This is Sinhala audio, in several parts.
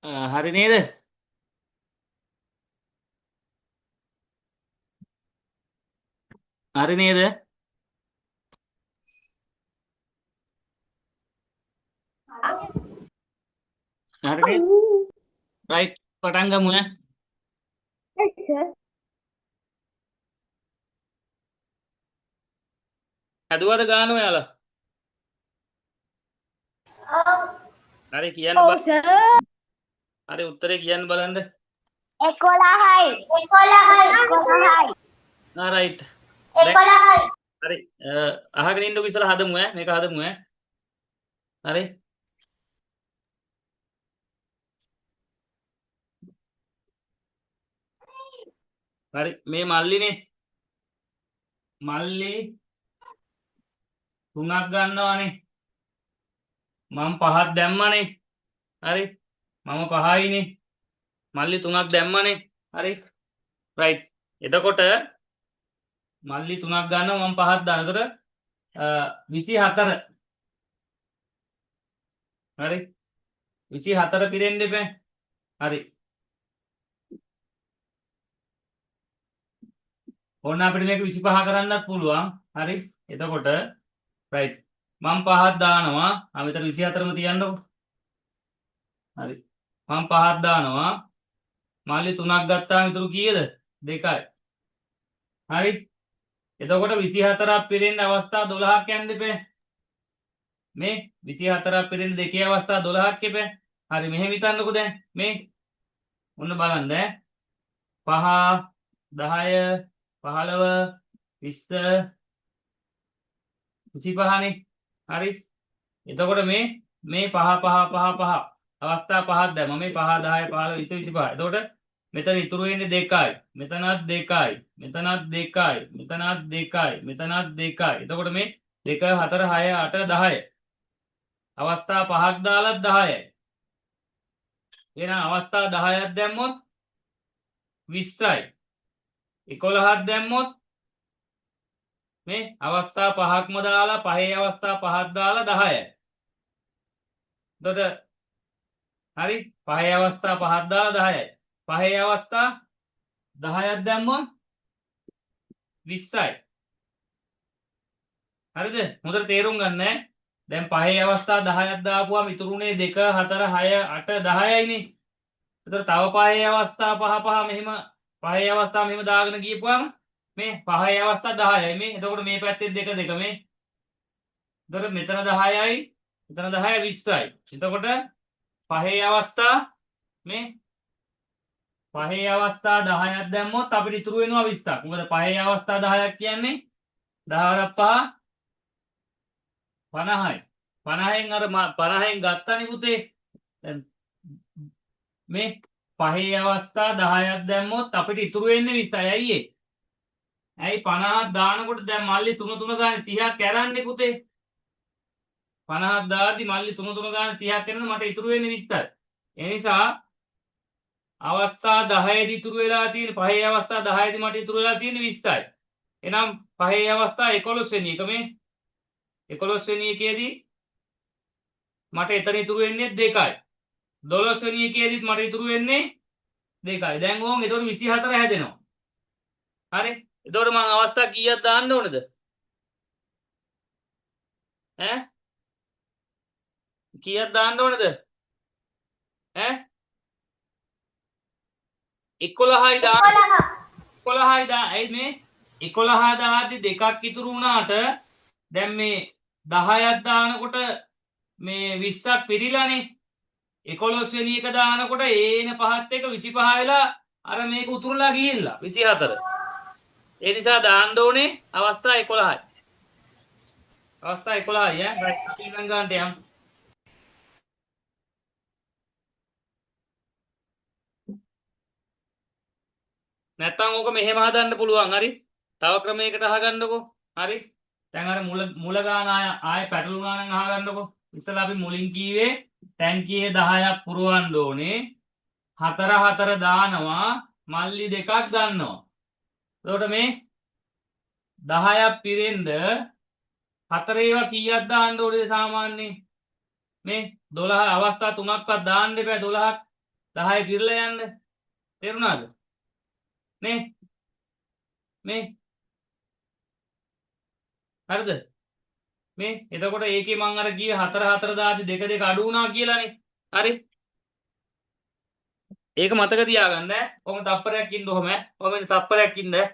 හරි නේද? හරි නේද? හරි නේද? රයිට් පටන් ගමු ඈ. හදුවද ගාන ඔයාලා? හරි කියන්න ඔව් බල. සර්. හරි උත්තරේ කියන්න බලන්න. 11යි 11යි රයිට්. 11යි හරි අහගෙන ඉන්නකො ඉස්සලා හදමු ඈ. මේක හදමු ඈ. හරි හරි මේ මල්ලිනේ. මල්ලි 3ක් ගන්නවානේ. මම 5ක් දැම්මනේ. හරි මම 5යිනේ. මල්ලි 3ක් දැම්මනේ. හරි රයිට්. එතකොට මල්ලි 3ක් ගන්නවා මම 5ක් දානවා. එතකොට 24. හරි 24 පිරෙන්න එපා. හරි ඕන්න අපිට මේක 25 කරන්නත් පුළුවන්. හරි එතකොට රයිට් මම 5ක් දානවා. මෙතන 24ම තියන්නකො. හරි මම 5ක් දානවා. මල්ලි 3ක් ගත්තාම ඉතුරු කීයද? 2යි. හරි එතකොට 24ක් පිරෙන්න අවස්ථා 12ක් යන්න එපා. මේ 24ක් පිරෙන්න දෙකේ අවස්ථා 12ක් එපා. හරි මෙහෙම හිතන්නකෝ දැන් මේ ඔන්න බලන්න 5 10 15 20 25නේ. හරි එතකොට මේ 5 5 5 5 අවස්ථා 5ක් දැම්ම මේ 5 10 15 20 25. එතකොට මෙතන ඉතුරු වෙන්නේ 2යි. මෙතනත් 2යි. මෙතනත් 2යි. මෙතනත් 2යි. මෙතනත් 2යි. එතකොට මේ 2 4 6 8 10. අවස්ථා 5ක් දාලත් 10යි. එහෙනම් අවස්ථා 10ක් දැම්මොත් 20යි. 11ක් දැම්මොත් මේ අවස්ථා 5ක්ම දාලා පහේ අවස්ථා 5ක් දාලා 10යි. එතකොට හරි පහේ අවස්ථා 5ක් දාලා 10යි. පහේ අවස්ථා 10ක් දැම්මොත් 20යි. හරිද? හොඳට තේරුම් ගන්න ඈ. දැන් පහේ අවස්ථා 10ක් දාපුවාම ඉතුරුනේ 2 4 6 8 10යිනේ. එතකොට තව පහේ අවස්ථා 5 5 මෙහෙම පහේ අවස්ථා මෙහෙම දාගෙන ගියපුවාම මේ පහේ අවස්ථා 10යි මේ. එතකොට මේ පැත්තේ 2 2 මේ. එතකොට මෙතන 10යි මෙතන 10යි 20යි. එතකොට පහේ අවස්ථා මේ පහේ අවස්ථා 10ක් දැම්මොත් අපිට ඉතුරු වෙනවා 20ක්. මොකද පහේ අවස්ථා 10ක් කියන්නේ 10 5 50යි. 50න් අර 50න් ගත්තනේ පුතේ. දැන් මේ පහේ අවස්ථා 10ක් දැම්මොත් අපිට ඉතුරු වෙන්නේ 20යි. ඇයි ඒ? ඇයි 50ක් දානකොට දැන් මල්ලි 3 3 ගානේ 30ක් ඇරන්නේ පුතේ. 50ක් දාද්දි මල්ලි 3 3 ගානේ 30ක් එනකොට මට ඉතුරු වෙන්නේ 20යි. ඒ නිසා අවස්ථා 10 දී ඉතුරු වෙලා තියෙන පහේ අවස්ථා 10 දී මට ඉතුරු වෙලා තියෙන්නේ 20යි. එහෙනම් පහේ අවස්ථා 11 වෙනි එක මේ 11 වෙනි එකේදී මට එතන ඉතුරු වෙන්නේ 2යි. 12 වෙනි එකේදීත් මට ඉතුරු වෙන්නේ 2යි. දැන් ඕන් එතකොට 24 හැදෙනවා. හරි. එතකොට මම අවස්ථා කීයක් දාන්න ඕනද? ඈ? කීයක් දාන්න ඕනද? ඈ? 11යි දාන්න. 11යි දා. ඇයි මේ 11 දාද්දි දෙකක් ඉතුරු වුණාට දැන් මේ 10ක් දානකොට මේ 20ක් පිරීලානේ. 11 වෙනි එක දානකොට ඒන පහත් එක 25 වෙලා අර මේක උතුරලා ගිහිල්ලා 24. ඒ නිසා දාන්න ඕනේ අවස්ථා 11යි. අවස්ථා 11යි ඈ. රයිට් ඊළඟ ගන්නට යමු. නැත්තම් ඕක මෙහෙම හදන්න පුළුවන්. හරි. තව ක්‍රමයකට අහගන්නකෝ. හරි. දැන් අර මුල ගාන ආයෙ පැටලුණා නම් අහගන්නකෝ. ඉතලා අපි මුලින් කීවේ ටැංකියේ 10ක් පුරවන්න ඕනේ. 4 දානවා මල්ලි දෙකක් ගන්නවා. එතකොට මේ 10ක් පිරෙන්න 4 ඒවා කීයක් දාන්න ඕනේද සාමාන්‍යයෙන්? මේ 12 අවස්ථා 3ක්වත් දාන්න එපා 12ක් 10 කිරලා යන්න. තේරුණාද? නේ? මේ හරිද? මේ එතකොට ඒකේ මං අර ගියේ 4 දාපි 2 2 අඩු වුණා කියලානේ. හරි? ඒක මතක තියාගන්න ඈ. කොහොම තප්පරයක් ඉන්න ඔහම ඈ. කොහොම තප්පරයක් ඉන්න ඈ.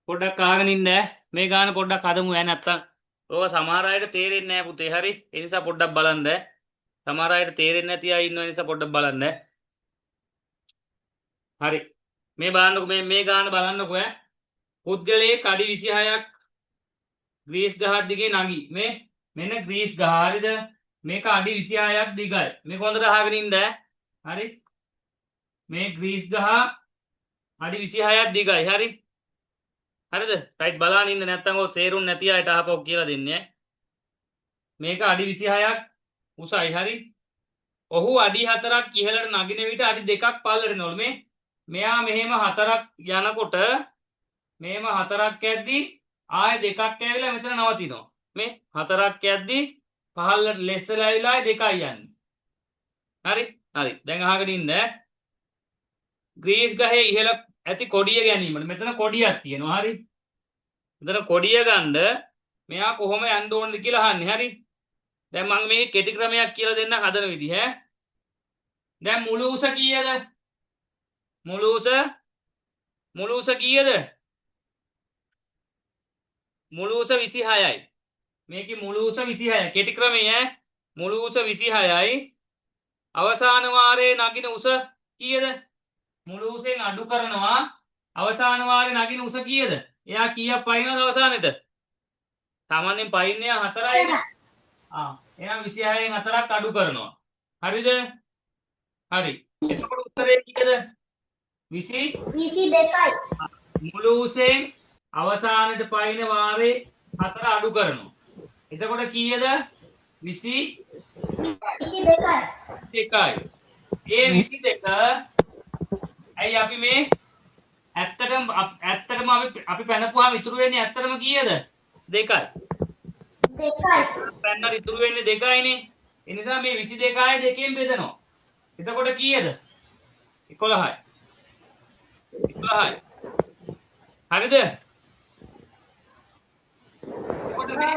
පොඩ්ඩක් අහගෙන ඉන්න ඈ. මේ ගාන පොඩ්ඩක් හදමු ඈ නැත්තම් ඕක සමහර අයට තේරෙන්නේ නැහැ පුතේ. හරි. ඒ නිසා පොඩ්ඩක් බලන්න ඈ. සමහර අයට තේරෙන්නේ නැති අය ඉන්නවා නිසා පොඩ්ඩක් බලන්න ඈ. හරි. මේ බලන්නකො මේ ගාන බලන්නකො ඈ. පුද්ගලයේ කඩි 26ක් ග්‍රීස් ගහක් දිගේ නගී. මේ මෙන්න ග්‍රීස් ගහ. හරිද? මේක අඩි 26ක් දිගයි. මේක හොඳට අහගෙන ඉන්න ඈ. හරි. මේ ග්‍රීස් ගහ අඩි 26ක් දිගයි. හරි. හරිද? රයිට් බලන්න ඉන්න නැත්තම් ඔය තේරුම් නැති අයට අහපොක් කියලා දෙන්නේ ඈ. මේක අඩි 26ක් උසයි. හරි. ඔහු අඩි 4ක් ඉහළට නගින විට අඩි 2ක් පල්ලට යනවලු. මෙයා මෙහෙම 4ක් යනකොට මෙහෙම 4ක් යද්දි ආයෙ 2ක් ඇවිල්ලා මෙතන නවතිනවා. මේ 4ක් යද්දි පහළට ලෙස්සලා ඇවිල්ලා 2යි යන්නේ. හරි? හරි. දැන් අහගෙන ඉන්න ඈ. ග්‍රීස් ගහේ ඉහළ ඇති කොඩිය ගැනීමට මෙතන කොඩියක් තියෙනවා. හරි. මෙතන කොඩිය ගන්න මෙයා කොහොම යන්න ඕනද කියලා අහන්නේ. හරි. දැන් මම මේ කෙටි ක්‍රමයක් කියලා දෙන්න හදන විදිහ ඈ. දැන් මුළු උස කීයද? මුළු උස කීයද? මුළු උස 26යි. මේකේ මුළු උස 26යි. කෙටි ක්‍රමය ඈ. මුළු උස 26යි. අවසාන වාරයේ නගින උස කීයද? මුළු උසෙන් අඩු කරනවා අවසාන වාරේ නගින උස කීයද? එයා කීයක් පයින්නද අවසානෙට? සාමාන්‍යයෙන් පයින්නේ 4යි. එහෙනම් 26න් 4ක් අඩු කරනවා. හරිද? හරි. එතකොට උත්තරේ කීයද? 22යි. මුළු උසෙන් අවසානෙට පයින්න වාරේ 4 අඩු කරනවා. එතකොට කීයද? 22යි. ඒ 22 ඇයි අපි මේ ඇත්තටම අපි පැනපුවාම ඉතුරු වෙන්නේ ඇත්තටම කීයද? 2යි. 2යි. පැන්නට ඉතුරු වෙන්නේ 2යිනේ. ඒ නිසා මේ 22යි 2කින් බෙදනවා. එතකොට කීයද? 11යි. 11යි. හරිද? එතකොට මේ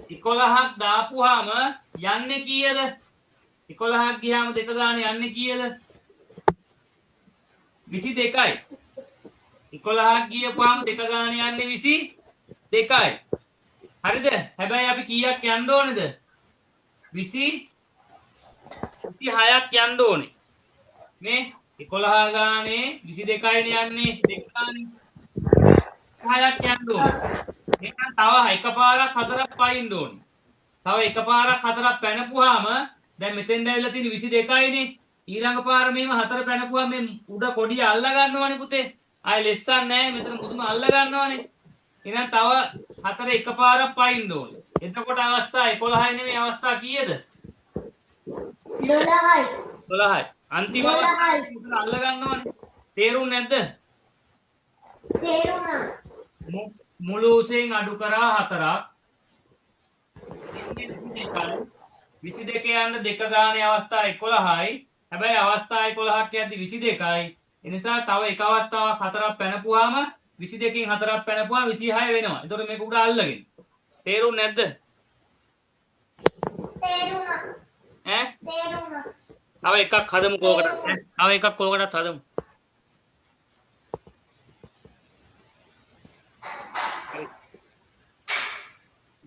11ක් දාපුවාම යන්නේ කීයද? 11ක් ගියාම 2 ගාන යන්නේ කීයද? 22යි. 11ක් ගියපුවාම 2 ගාන යන්නේ 22යි. හරිද? හැබැයි අපි කීයක් යන්න ඕනේද? 26ක් යන්න ඕනේ. මේ 11 ගානේ 22යිනේ යන්නේ දෙක ගානේ 26ක් යන්න ඕනේ. එහෙනම් තව එකපාරක් 4ක් පයින්න ඕනේ. තව එකපාරක් 4ක් පැනපුවාම දැන් මෙතෙන්ද ඇවිල්ලා තියෙන්නේ 22යිනේ. ඊළඟ පාර මේව 4 පැනපුවාම මේ උඩ කොඩිය අල්ල ගන්නවනේ පුතේ. ආයෙ ලෙස්සක් නැහැ. මෙතන මුදුන අල්ල ගන්නවනේ. එහෙනම් තව 4 එකපාරක් පයින්න ඕනේ. එතකොට අවස්ථා 11යි නෙමෙයි අවස්ථා කීයද? 12යි. 12යි. අන්තිම අවස්ථාවේ මුදුන අල්ල ගන්නවනේ. තේරුම් නැද්ද? තේරුණා. මුළු උසෙන් අඩු කරා 4ක්. 22 යන්න දෙක ගානේ අවස්ථා 11යි. හැබැයි අවස්ථා 11ක් යද්දි 22යි. ඒ නිසා තව එක අවස්ථාවක් 4ක් පැනපුවාම 22කින් 4ක් පැනපුවාම 26 වෙනවා. එතකොට මේක උඩ අල්ලගෙන. තේරුම් නැද්ද? තේරුණා. ඈ? තේරුණා. තව එකක් හදමු කෝකට. තව එකක් කෝකටත් හදමු.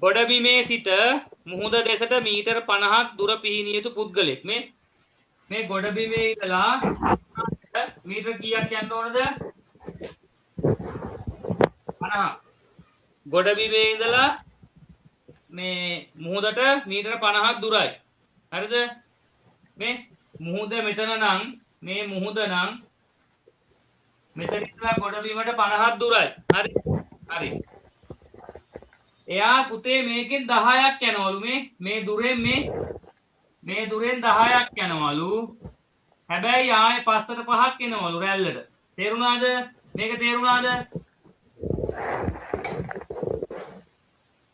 ගොඩබිමේ සිට මුහුද දෙසට මීටර් 50ක් දුර පිහිනිය යුතු පුද්ගලෙක්. මේ ගොඩබිමේ ඉඳලා මීටර් කීයක් යන්න ඕනද? 50. ගොඩබිමේ ඉඳලා මේ මුහුදට මීටර 50ක් දුරයි. හරිද? මේ මුහුද මෙතන නම් මේ මුහුද නම් මෙතන ඉඳලා ගොඩබිමට 50ක් දුරයි. හරි. හරි. එයා පුතේ මේකෙන් 10ක් යනවලු මේ දුරෙන් මේ දුරෙන් 10ක් යනවලු. හැබැයි ආයේ පස්සට 5ක් එනවලු රැල්ලට. තේරුණාද? මේක තේරුණාද?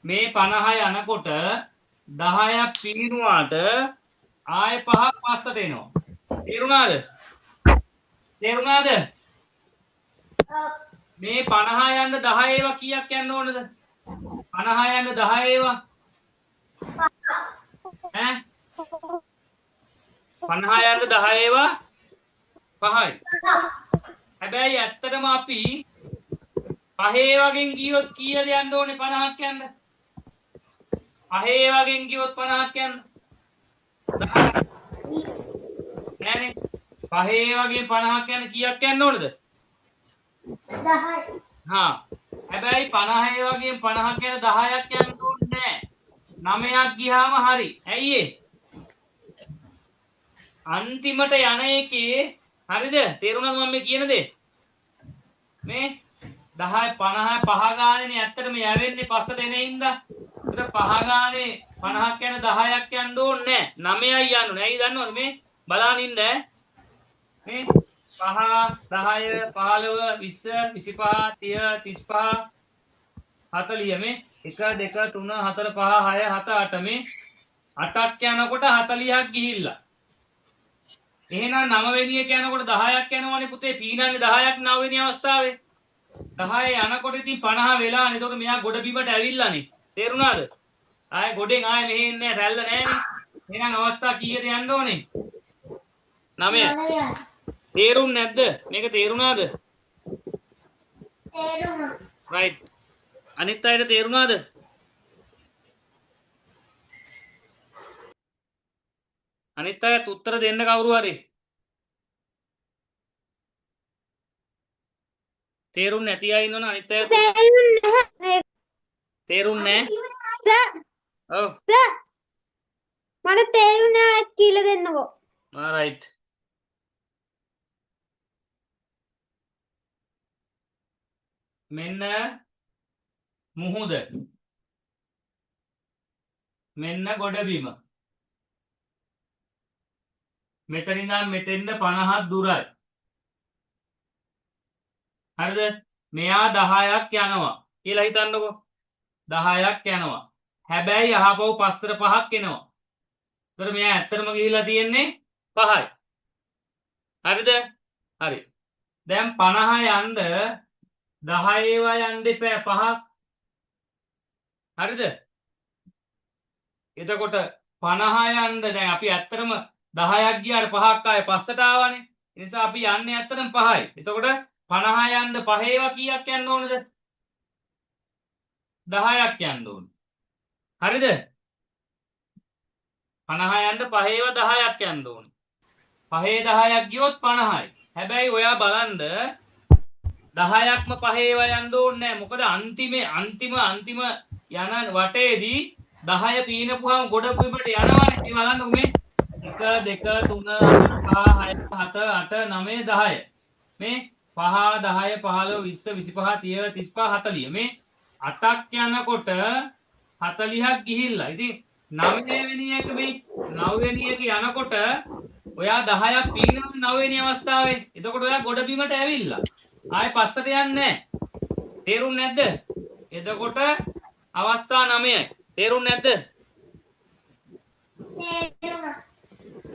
මේ 50 යනකොට 10ක් පිරිනුවාට ආයේ 5ක් පස්සට එනවා. තේරුණාද? තේරුණාද? මේ 50 යන්න 10 ඒවා කීයක් යන්න ඕනද? 50 යන්න 10 ඒවා ඈ 50 යන්න 10 ඒවා 5යි. හැබැයි ඇත්තටම අපි 5 වගෙන් ගියොත් කීයද යන්න ඕනේ 50ක් යන්න? 5 වගෙන් ගියොත් 50ක් යන්න. නෑනේ. 5 වගේ 50ක් යන්න කීයක් යන්න ඕනද? 10යි. හා. හැබැයි 50 වගේ 50ක් යන 10ක් යන්න ඕනේ නෑ. 9ක් ගියාම හරි. ඇයි ඒ? අන්තිමට යන එකේ හරිද? තේරුණාද මම මේ කියන දේ? මේ 10 50 5 ගානේ ඇත්තටම යවෙන්නේ පස්සට එන හින්දා. ඒතර 5 ගානේ 50ක් යන 10ක් යන්න ඕනේ නෑ. 9යි යන්න ඕනේ. ඇයි දන්නවද මේ? බලන්න ඉන්න මේ 5 10 15 20 25 30 35 40 මේ 1 2 3 4 5 6 7 8 මේ 8ක් යනකොට 40ක් ගිහිල්ලා. එහෙනම් 9 වෙනි එක යනකොට 10ක් යනවනේ පුතේ. පීනන්නේ 10ක් 9 වෙනි අවස්ථාවේ. 10 යනකොට ඉතින් 50 වෙලානේ. එතකොට මෙයා ගොඩ බිමට ඇවිල්ලානේ. තේරුණාද? ආයේ ගොඩෙන් ආයේ මෙහෙ ඉන්නේ රැල්ල නැහැනේ. එහෙනම් අවස්ථා කීයද යන්න ඕනේ? 9. තේරුම් නැද්ද? මේක තේරුණාද? තේරුණා. රයිට්. අනිත් අයට තේරුණාද? අනිත් අයත් උත්තර දෙන්න කවුරු හරි. තේරුම් නැති අය ඉන්නවනේ අනිත් අයත් තේරුන්නේ නැහැ. ඔව්. මට තේරුණා කියලා දෙන්නකෝ. රයිට්. මෙන්න මුහුද. මෙන්න ගොඩබිම. මෙතන ඉඳන් මෙතෙන්ද 50ක් දුරයි. හරිද? මෙයා 10ක් යනවා කියලා හිතන්නකෝ. 10ක් යනවා. හැබැයි අහපව පස්සට 5ක් එනවා. ඒතර මෙයා ඇත්තටම ගිහිල්ලා තියෙන්නේ 5යි. හරිද? හරි. දැන් 50 යන්න 10 ඒවා යන්න දෙපෑ 5ක්. හරිද? එතකොට 50 යන්න දැන් අපි ඇත්තටම 10ක් ගියාට 5ක් ආයේ පස්සට ආවනේ. ඒ නිසා අපි යන්නේ ඇත්තටම 5යි. එතකොට 50 යන්න 5 ඒවා කීයක් යන්න ඕනද? 10ක් යන්න ඕනේ. හරිද? 50 යන්න 5 10ක් යන්න ඕනේ. 5 10ක් ගියොත් 50යි. හැබැයි ඔයා බලන්න 10ක්ම 5 යන්න ඕනේ නැහැ. මොකද අන්තිම යන වටේදී 10 පීනපුවාම ගොඩ බිමට යනවනේ. මේ බලන්නකො මේ 1 2 3 4 5 6 7 8 9 10. මේ 5 10 15 20 25 30 35 40. මේ 8ක් යනකොට 40ක් ගිහිල්ලා. ඉතින් 9 වෙනි එක මේ 9 වෙනි එක යනකොට ඔයා 10ක් පීනන 9 වෙනි අවස්ථාවේ. එතකොට ඔයා ගොඩ බිමට ඇවිල්ලා. ආයෙ පස්සට යන්නේ නැහැ. තේරුන්නේ නැද්ද? එතකොට අවස්ථා 9යි. තේරුන්නේ නැද්ද?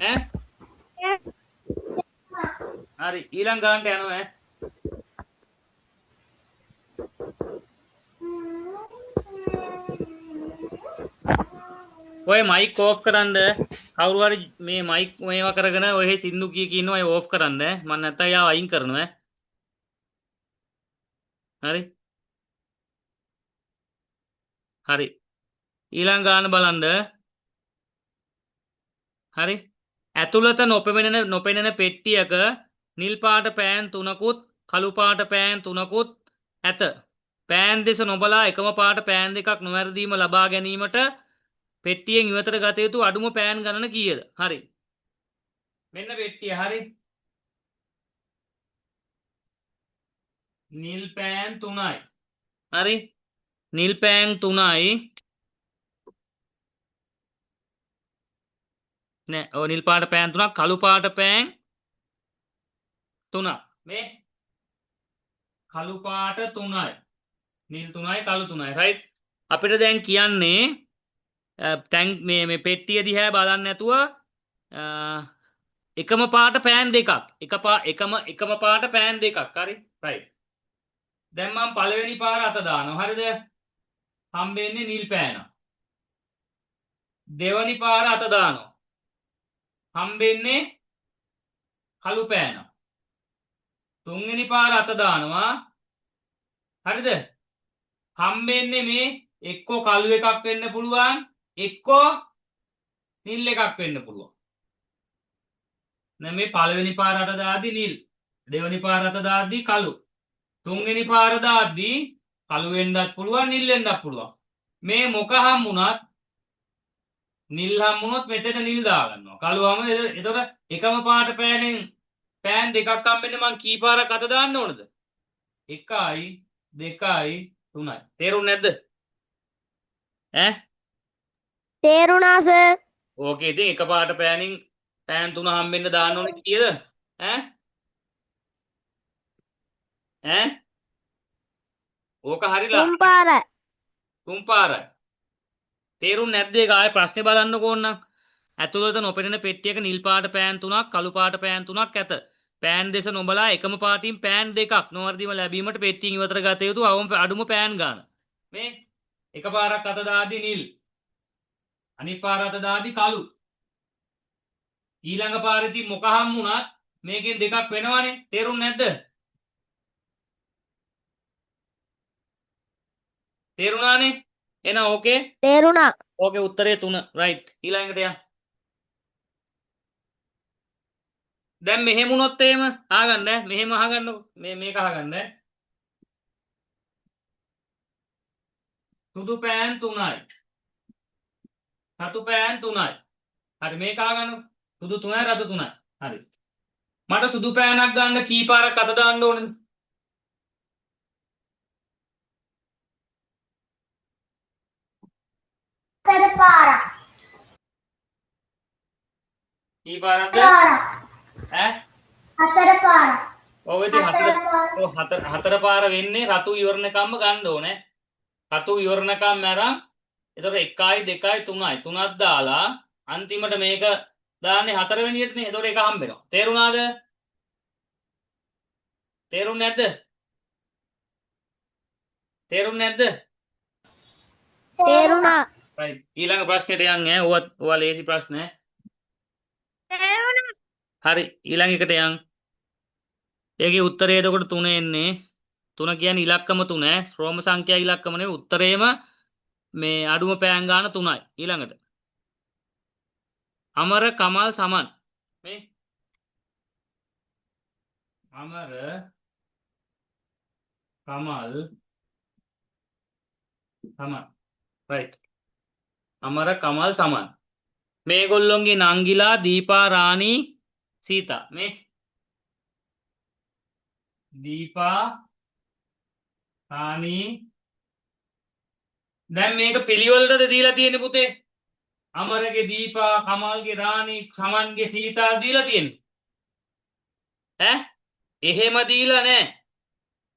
ඈ? හරි ඊළඟ ගානට යනවා ඈ. ඔය මයික් ඕෆ් කරන්න. කවුරු හරි මේ මයික් මේවා කරගෙන ඔය සින්දු කී ඉන්නවා. ඒ ඕෆ් කරන්න. මම නැත්තම් යාව අයින් කරනවා. හරි. හරි. ඊළඟ ගාන බලන්න. හරි. ඇතුළත නොපෙනෙන පෙට්ටියක නිල් පාට පෑන් 3කුත් කළු පාට පෑන් 3කුත් ඇත. පෑන් දෙස නොබලා එකම පාට පෑන් දෙකක් නොවැරදීම ලබා ගැනීමට පෙට්ටියෙන් ඉවතට ගත යුතු අඩුම පෑන් ගණන කීයද? හරි. මෙන්න පෙට්ටිය. හරි. නිල් පෑන් 3යි. හරි. නිල් පෑන් 3යි. නෑ ඔය නිල් පාට පෑන් 3ක් කළු පාට පෑන් 3ක්. මේ කළු පාට 3යි. නිල් 3යි කළු 3යි. රයිට්. අපිට දැන් කියන්නේ ටැන්ක් මේ පෙට්ටිය දිහා බලන්න නැතුව එකම පාට පෑන් දෙකක්. එකම පාට පෑන් දෙකක්. හරි. රයිට්. දැන් මම පළවෙනි පාර අත දානවා. හරිද? හම්බෙන්නේ නිල් පෑන. දෙවනි පාර අත දානවා. හම්බෙන්නේ කළු පෑන. තුන්වෙනි පාර අත දානවා. හරිද? හම්බෙන්නේ මේ එක්කෝ කළු එකක් වෙන්න පුළුවන්, එක්කෝ නිල් එකක් වෙන්න පුළුවන්. දැන් මේ පළවෙනි පාර අත දාද්දි නිල්, දෙවෙනි පාර අත දාද්දි කළු, තුන්වෙනි පාර දාද්දි කළු වෙන්නත් පුළුවන්, නිල් වෙන්නත් පුළුවන්. මේ මොක හම්බුණත් නිල් හම්බුනොත් මෙතන නිල් දාගන්නවා. කළු හම්බුනොත් එතකොට එකම පාට පෑනෙන් පෑන් දෙකක් හම්බෙන්නේ මං කී පාරක් අත දාන්න ඕනද? 1යි 2යි 3යි. තේරුණේ නැද්ද? ඈ? තේරුණා සර්. ඕකේ ඉතින් එක පාට පෑනින් පෑන් 3 හම්බෙන්න දාන්න ඕනේ කීයද? ඈ? ඈ? ඕක හරිලා. තුන් පාරයි. තුන් පාරයි. තේරුන්නේ නැද්ද? ඒක ආයේ ප්‍රශ්නේ බලන්නකෝ ඕනනම්. ඇතුළත නොපෙනෙන පෙට්ටියක නිල් පාට පෑන් 3ක් කළු පාට පෑන් 3ක් ඇත. පෑන් දෙස නොබලා එකම පාටින් පෑන් දෙකක් නොවර්ධීම ලැබීමට පෙට්ටියෙන් ඉවතට ගත යුතු අඩුම පෑන් ගන්න. මේ එක පාරක් අත දාද්දි නිල්. අනිත් පාර අත දාද්දි කළු. ඊළඟ පාරේදී මොක හම්බුණත් මේකෙන් දෙකක් වෙනවනේ. තේරුන්නේ නැද්ද? තේරුණානේ? එහෙනම් ඕකේ. තේරුණා. ඕකේ උත්තරේ 3. රයිට්. ඊළඟට යන්න. දැන් මෙහෙම වුණොත් එහෙම අහගන්න ඈ. මෙහෙම අහගන්නකො. මේක අහගන්න ඈ. සුදු පෑන් 3යි. රතු පෑන් 3යි. හරි මේක අහගන්නකො. සුදු 3යි රතු 3යි. හරි. මට සුදු පෑනක් ගන්න කී පාරක් අත දාන්න ඕනද? හතර පාරක්. කී පාරක්ද? ඈ? හතර පාරක්. ඔව් ඉතින් හතර පාර වෙන්නේ රතු ඉවරණකම්ම ගන්න ඕනේ. රතු ඉවරණකම් මරන් එතකොට 1යි 2යි 3යි 3ක් දාලා අන්තිමට මේක දාන්නේ 4 වෙනියටනේ. එතකොට ඒක හම්බ වෙනවා. තේරුණාද? තේරුන්නේ නැද්ද? තේරුන්නේ නැද්ද? තේරුණා. right ඊළඟ ප්‍රශ්නෙට යන්න ඈ. ඔවා ලේසි ප්‍රශ්න ඈ. තේරුණා. හරි ඊළඟ එකට යන්න. ඒකේ උත්තරය එතකොට 3 එන්නේ. 3 කියන්නේ ඉලක්කම 3 ඈ. රෝම සංඛ්‍යා ඉලක්කම නෙවෙයි. උත්තරේම මේ අඩුම පෑන් ගන්න 3යි. ඊළඟට අමර කමල් සමන් මේ අමර කමල් සමන් right අමර කමල් සමන් මේගොල්ලොන්ගේ නංගිලා දීපා රාණී සීතා මේ දීපා රාණී දැන් මේක පිළිවෙලටද දීලා තියෙන්නේ පුතේ අමරගේ දීපා කමල්ගේ රාණී සමන්ගේ සීතා දීලා තියෙන්නේ ඈ එහෙම දීලා නැහැ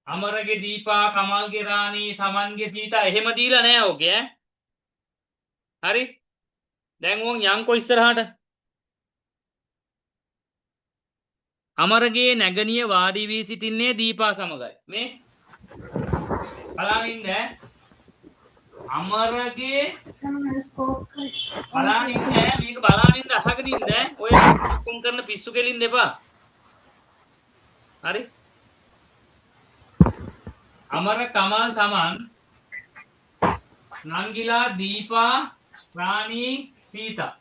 අමරගේ දීපා කමල්ගේ රාණී සමන්ගේ සීතා එහෙම දීලා නැහැ ඕකේ ඈ හරි දැන් උන් යන්කෝ ඉස්සරහට අමරගේ නැගණිය වාඩි වී සිටින්නේ දීපා සමගයි මේ බලන්න ඉන්න අමරගේ බලන්න ඉන්න මේක බලන්න ඉන්න අහගෙන ඉන්න ඔය කොම් කරන පිස්සු කෙලින්න එපා හරි අමර කමල් සමන් නංගිලා දීපා රාණී සීතා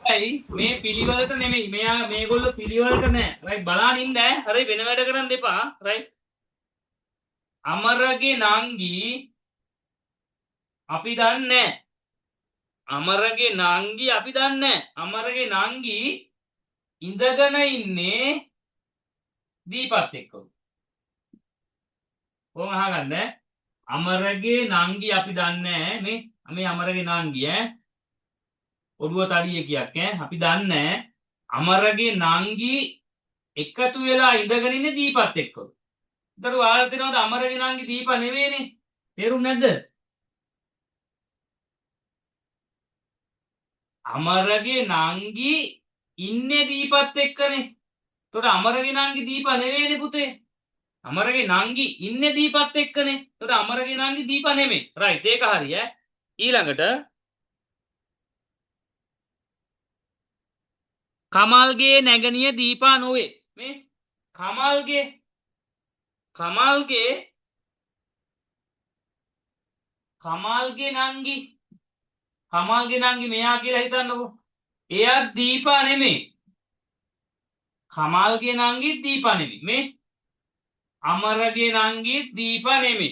ඇයි මේ පිළිවෙලට නෙමෙයි මෙයා මේගොල්ලෝ පිළිවෙලට නෑ රයිට් බලන්න ඉන්න හරි වෙන වැඩ කරන්න එපා රයිට් අමරගේ නංගි අපි දන්නේ අමරගේ නංගි අපි දන්නේ අමරගේ නංගි ඉඳගෙන ඉන්නේ දීපත් එක්ක ඕම අහගන්න අමරගේ නංගි අපි දන්නේ මේ අමරගේ නංගි ඔඩුව තඩිය කියක් අපි දන්නේ අමරගේ නංගි එකතු වෙලා ඉඳගෙන ඉන්නේ දීපත් එක්ක. ඒතර ඔයාලා තේරෙනවද අමරගේ නංගි දීපා නෙවෙයිනේ. තේරුම් නැද්ද? අමරගේ නංගි ඉන්නේ දීපත් එක්කනේ. එතකොට අමරගේ නංගි දීපා නෙවෙයිනේ පුතේ. අමරගේ නංගි ඉන්නේ දීපත් එක්කනේ. එතකොට අමරගේ නංගි දීපා නෙමෙයි. රයිට් ඒක හරි ඊළඟට කමල්ගේ නැගණිය දීපා නොවේ මේ කමල්ගේ නංගි මෙයා කියලා හිතන්නකෝ එයාත් දීපා නෙමෙයි කමල්ගේ නංගිත් දීපා නෙමෙයි මේ අමරගේ නංගිත් දීපා නෙමෙයි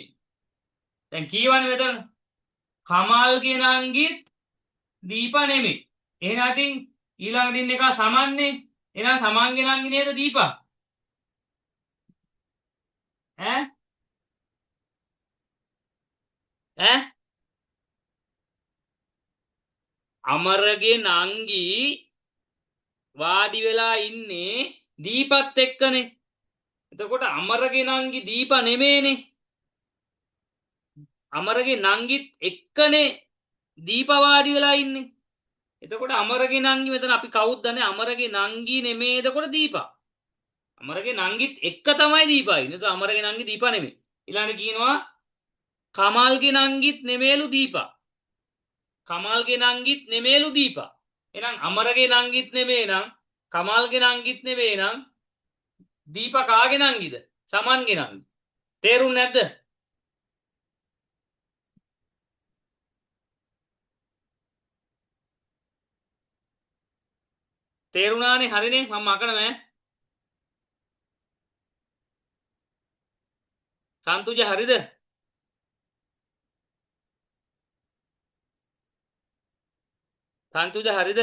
දැන් කීවනේ මෙතන කමල්ගේ නංගිත් දීපා නෙමෙයි එහෙනම් ඉතින් ඊළඟට ඉන්න එක සමන්නේ එහෙනම් සමන්ගේ නංගි නේද දීපා අමරගේ නංගි වාඩි වෙලා ඉන්නේ දීපත් එක්කනේ එතකොට අමරගේ නංගි දීපා නෙමෙයිනේ අමරගේ නංගිත් එක්කනේ දීපා වාඩි වෙලා ඉන්නේ එතකොට අමරගේ නංගි මෙතන අපි කවුද දන්නේ අමරගේ නංගි නෙමෙයි එතකොට දීපා අමරගේ නංගිත් එක්ක තමයි දීපා ඉන්නේ එතකොට අමරගේ නංගි දීපා නෙමෙයි ඊළඟට කියනවා කමල්ගේ නංගිත් නෙමෙලු දීපා කමල්ගේ නංගිත් නෙමෙලු දීපා එහෙනම් අමරගේ නංගිත් නෙමෙයි නම් කමල්ගේ නංගිත් නෙමෙයි නම් දීපා කාගේ නංගිද සමන්ගේ නංගි තේරුම් නැද්ද තේරුණානේ හරිනේ මම අකනවෑ සන්තුජ හරිද සන්තුජ හරිද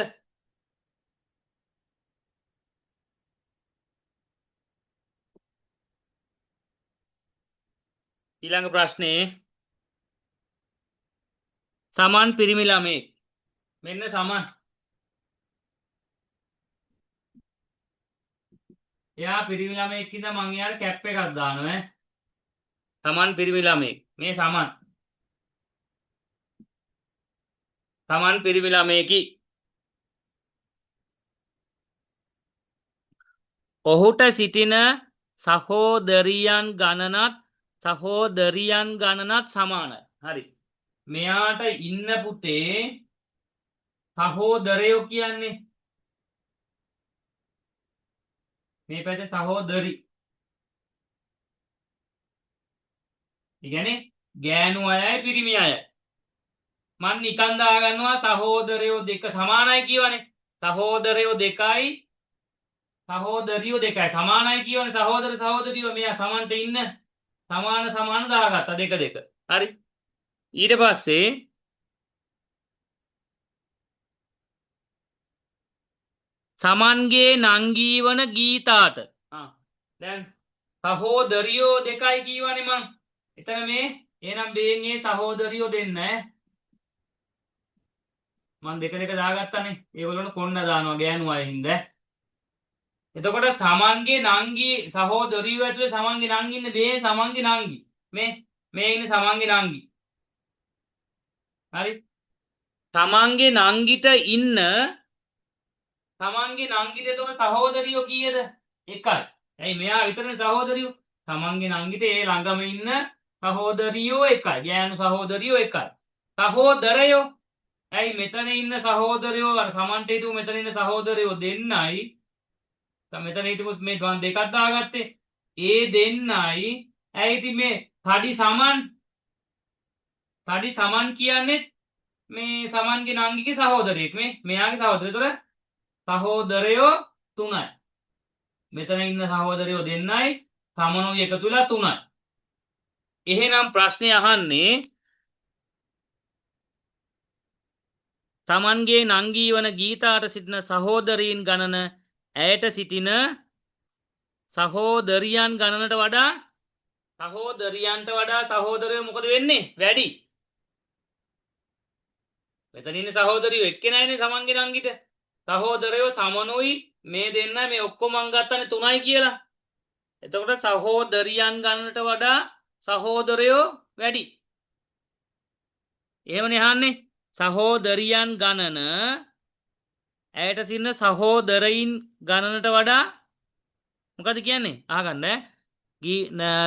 ඊළඟ ප්‍රශ්නේ සමන් පිරිමි ළමෙක් මෙන්න සමන් එයා පිරිමි ළමෙක් ඉඳන් මං එයාට කැප් එකක් දානවා සමන් පිරිමි ළමෙක් මේ සමන් පිරිමි ළමෙකි ඔහුට සිටින සහෝදරියන් ගණනත් සමානයි හරි මෙයාට ඉන්න පුතේ සහෝදරයෝ කියන්නේ මේ පැත්තේ සහෝදරි ඒ කියන්නේ ගෑනු අයයි පිරිමි අයයි මන් නිකන් දාගන්නවා සහෝදරයෝ දෙක සමානයි කියවනේ. සහෝදරයෝ දෙකයි සහෝදරියෝ දෙකයි සමානයි කියවනේ. සහෝදර සහෝදරියෝ මෙයා සමන්ට ඉන්න සමාන දාගත්තා දෙක දෙක. හරි. ඊට පස්සේ සමන්ගේ නංගී වන ගීතාට දැන් සහෝදරියෝ දෙකයි කියවනේ මං. එතන මේ එහෙනම් බේන්ගේ සහෝදරියෝ දෙන්න මං දෙක දෙක දාගත්තනේ. ඒගොල්ලොන්ට කොන්න දානවා ගෑනු අය හින්දා. එතකොට සමන්ගේ නංගී සහෝදරියෝ ඇතුලේ සමන්ගේ නංගි ඉන්නේ බේ සමන්ගේ නංගි. මේ ඉන්නේ සමන්ගේ නංගි. හරි. තමන්ගේ නංගිට ඉන්න තමන්ගේ නංගිට එතකොට සහෝදරියෝ කීයද? එකයි. ඇයි මෙයා විතරනේ සහෝදරියෝ. තමන්ගේ නංගිට ඒ ළඟම ඉන්න සහෝදරියෝ එකයි. ගෑනු සහෝදරියෝ එකයි. සහෝදරයෝ ඇයි මෙතන ඉන්න සහෝදරයෝ අර සමන්ට හිටපු මෙතන ඉන්න සහෝදරයෝ දෙන්නයි. මෙතන හිටපු මේ ද්වන් දෙකක් දාගත්තේ. ඒ දෙන්නයි. ඇයි ඉතින් මේ තඩි සමන් කියන්නේ මේ සමන්ගේ නංගිගේ සහෝදරයෙක්. මෙයාගේ සහෝදරය. ඒතර සහෝදරයෝ 3යි. මෙතන ඉන්න සහෝදරයෝ දෙන්නයි සමනුයි එකතු වෙලා 3යි. එහෙනම් ප්‍රශ්නේ අහන්නේ තමන්ගේ නංගී වන ගීතාට සිටින සහෝදරීන් ගණන ඇයට සිටින සහෝදරියන් ගණනට වඩා සහෝදරියන්ට වඩා සහෝදරයෝ මොකද වෙන්නේ? වැඩි. මෙතන ඉන්නේ සහෝදරියෝ එක්කෙනයිනේ තමන්ගේ නංගිට. සහෝදරයෝ සමනුයි මේ දෙන්න මේ ඔක්කොම මං ගත්තනේ 3යි කියලා. එතකොට සහෝදරියන් ගණනට වඩා සහෝදරයෝ වැඩි. එහෙමනේ අහන්නේ. සහෝදරියන් ගණන ඇයට සින්න සහෝදරයින් ගණනට වඩා මොකද කියන්නේ? අහගන්න.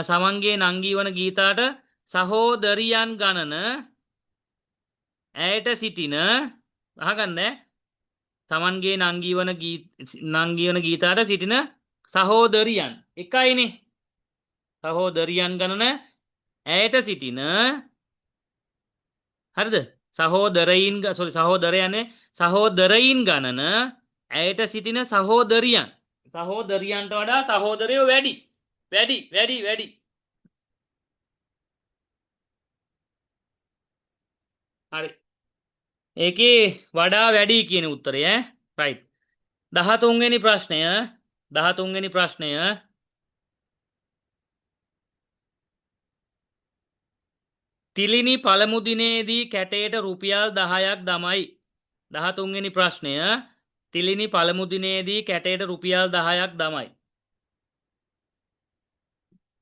සමන්ගේ නංගී වන ගීතාට සහෝදරියන් ගණන ඇයට සිටින අහගන්න. තමන්ගේ නංගී වන ගීතාට සිටින සහෝදරියන් එකයිනේ. සහෝදරියන් ගණන ඇයට සිටින හරිද? සහෝදරයින් ගණන ඇයට සිටින සහෝදරියන්ට වඩා සහෝදරයෝ වැඩි. හරි. ඒකේ වඩා වැඩි කියන උත්තරය රයිට්. 13 වෙනි ප්‍රශ්නය තිලිනි පළමු දිනේදී කැටයට රුපියල් 10ක් දමයි. 13 වෙනි ප්‍රශ්නය තිලිනි පළමු දිනේදී කැටයට රුපියල් 10ක් දමයි.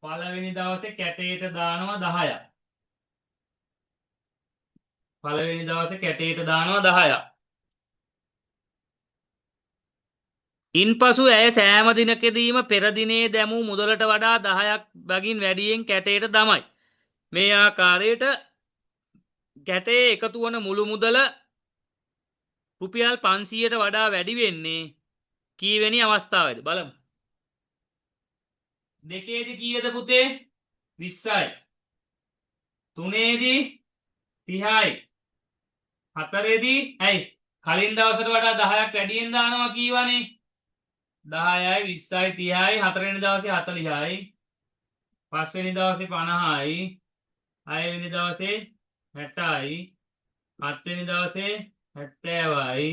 පළවෙනි දවසේ කැටයට දානවා 10ක්. පළවෙනි දවසේ කැටයට දානවා 10ක්. ඉන්පසු ඇය සෑම දිනකදීම පෙර දිනේ දැමූ මුදලට වඩා 10ක් බගින් වැඩියෙන් කැටයට දමයි. මේ ආකාරයට කැටේ එකතු වන මුළු මුදල රුපියල් 500ට වඩා වැඩි වෙන්නේ කීවෙනි අවස්ථාවේද බලමු. දෙකේදී කීයද පුතේ? 20යි. තුනේදී 30යි. හතරේදී ඇයි කලින් දවසට වඩා 10ක් වැඩියෙන් දානවා කීවනේ. 10යි 20යි 30යි. හතරවෙනි දවසේ 40යි. පස්වෙනි දවසේ 50යි. හයවෙනි දවසේ 60යි. හත්වෙනි දවසේ 70යි.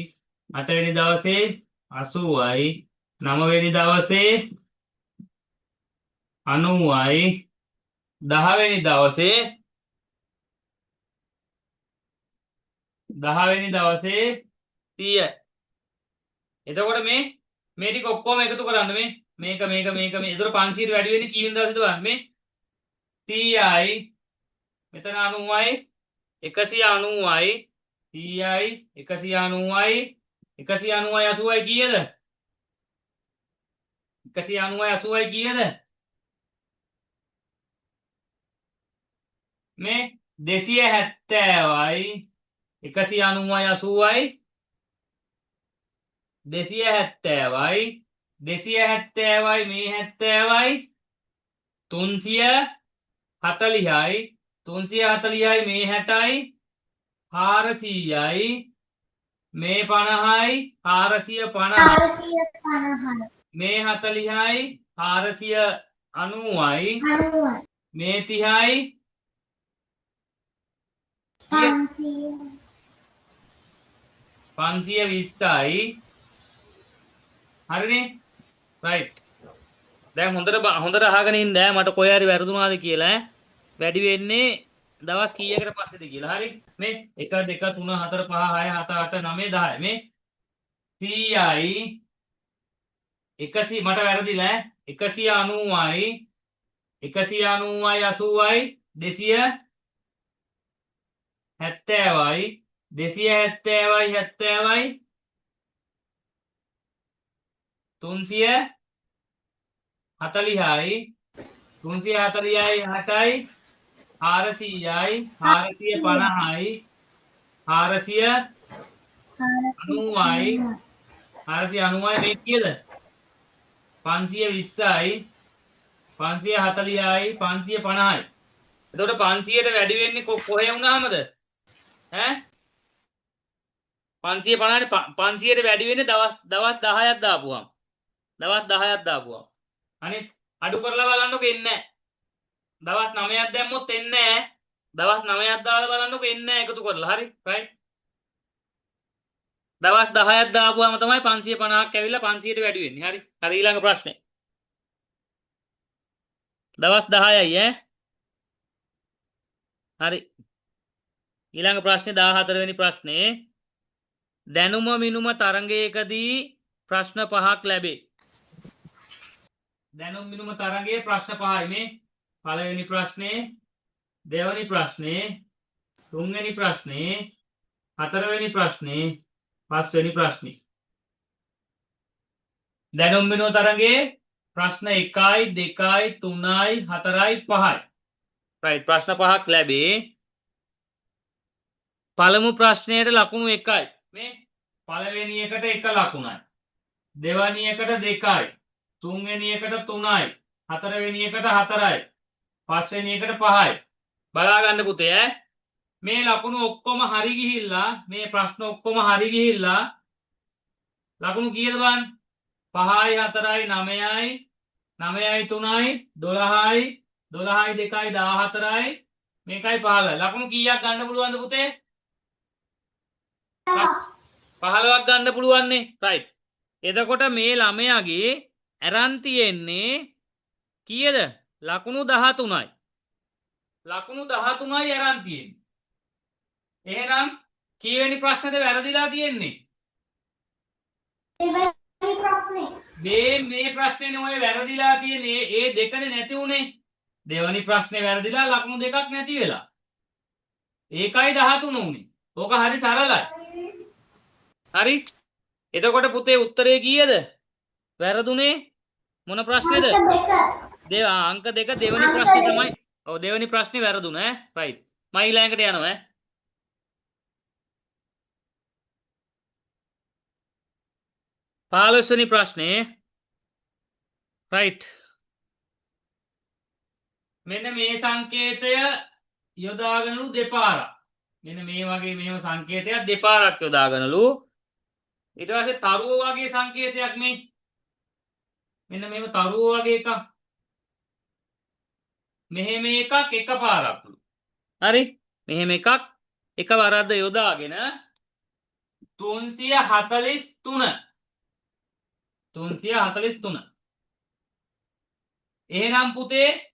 අටවෙනි දවසේ 80යි. නවවෙනි දවසේ 90යි. 10වෙනි දවසේ 30යි. එතකොට මේ ටික ඔක්කොම එකතු කරන්න මේක. ඒතර 500 වැඩි වෙන්නේ කී වෙනි දවසේද බලන්න මේ 30යි. මෙතන 90යි 190යි 30යි 190යි 190යි 80යි කීයද? 190යි 80යි කීයද? මේ 270යි 190යි 80යි 270යි 270යි මේ 70යි 340යි 340යි මේ 60යි 400යි මේ 50යි 450යි 450යි මේ 40යි 490යි 90යි මේ 30යි 520යි හරිනේ රයිට් දැන් හොඳට අහගෙන ඉන්න මට කොහේ හරි වැරදුනාද කියලා වැඩි වෙන්නේ දවස් කීයකට පස්සේද කියලා හරි මේ 1 2 3 4 5 6 7 8 9 10 මේ 100යි 100 මට වැරදිලා 190යි 190යි 80යි 270යි 270යි 70යි 340යි 340යි 8යි 400යි 450යි 490යි 490යි මේ කීයද 520යි 540යි 550යි එතකොට 500ට වැඩි වෙන්නේ කොහේ වුණාමද ඈ 550ට 500ට වැඩි වෙන්නේ දවස් 10ක් දාපුවාම දවස් 10ක් දාපුවාම අනිත් අඩු කරලා බලන්නකො එන්නේ දවස් 9ක් දැම්මොත් එන්නේ දවස් 9ක් දාලා බලන්නකො එන්නේ එකතු කරලා හරි රයිට් දවස් 10ක් දාපුවාම තමයි 550ක් ඇවිල්ලා 500ට වැඩි වෙන්නේ හරි හරි ඊළඟ ප්‍රශ්නේ දවස් 10යි හරි ඊළඟ ප්‍රශ්නේ 14 වෙනි ප්‍රශ්නේ දැනුම මිනුම තරඟයකදී ප්‍රශ්න 5ක් ලැබේ දැනුම මිනුම තරඟයේ ප්‍රශ්න 5යි මේ පළවෙනි ප්‍රශ්නේ දෙවෙනි ප්‍රශ්නේ තුන්වෙනි ප්‍රශ්නේ හතරවෙනි ප්‍රශ්නේ පස්වෙනි ප්‍රශ්නේ දැනුම් මිනුම තරඟයේ ප්‍රශ්න 1යි 2යි 3යි 4යි 5යි රයිට් ප්‍රශ්න 5ක් ලැබේ පළමු ප්‍රශ්නයට ලකුණු 1යි මේ පළවෙනි එකට 1 ලකුණයි දෙවෙනි එකට 2යි තුන්වෙනි එකට 3යි හතරවෙනි එකට 4යි පස්වෙනි එකට 5යි බලා ගන්න පුතේ මේ ලකුණු ඔක්කොම හරි ගිහිල්ලා මේ ප්‍රශ්න ඔක්කොම හරි ගිහිල්ලා ලකුණු කීයද බලන්න 5යි 4යි 9යි 9යි 3යි 12යි 12යි 2යි 14යි මේකයි 15යි ලකුණු කීයක් ගන්න පුළුවන්ද පුතේ 15ක් ගන්න පුළුවන්නේ රයිට් එතකොට මේ ළමයාගේ අරන් තියෙන්නේ කීයද ලකුණු 13යි ලකුණු 13යි අරන් තියෙන්නේ එහෙනම් කීවෙනි ප්‍රශ්නේද වැරදිලා තියෙන්නේ මේ ප්‍රශ්නේනේ ඔය වැරදිලා තියෙන්නේ ඒ දෙකනේ නැති උනේ දෙවෙනි ප්‍රශ්නේ වැරදිලා ලකුණු දෙකක් නැති වෙලා ඒකයි 13 උනේ ඕක හරි සරලයි හරි එතකොට පුතේ උත්තරේ කීයද වැරදුනේ මොන ප්‍රශ්නේද අංක 2 දෙවෙනි ප්‍රශ්නේ තමයි ඔව් දෙවෙනි ප්‍රශ්නේ වැරදුනා රයිට් මම ඊළඟට යනවා 15 වෙනි ප්‍රශ්නේ රයිට් මෙන්න මේ සංකේතය යොදාගනලු දෙපාරක් මෙන්න මේ වගේ මෙහෙම සංකේතයක් දෙපාරක් යොදාගනලු ඊට පස්සේ තරුව වගේ සංකේතයක් මේ මෙන්න මේව තරුව වගේ එකක් මෙහෙම එකක් එකපාරක්ලු හරි මෙහෙම එකක් එකවරක්ද යොදාගෙන 343 343 එහෙනම් පුතේ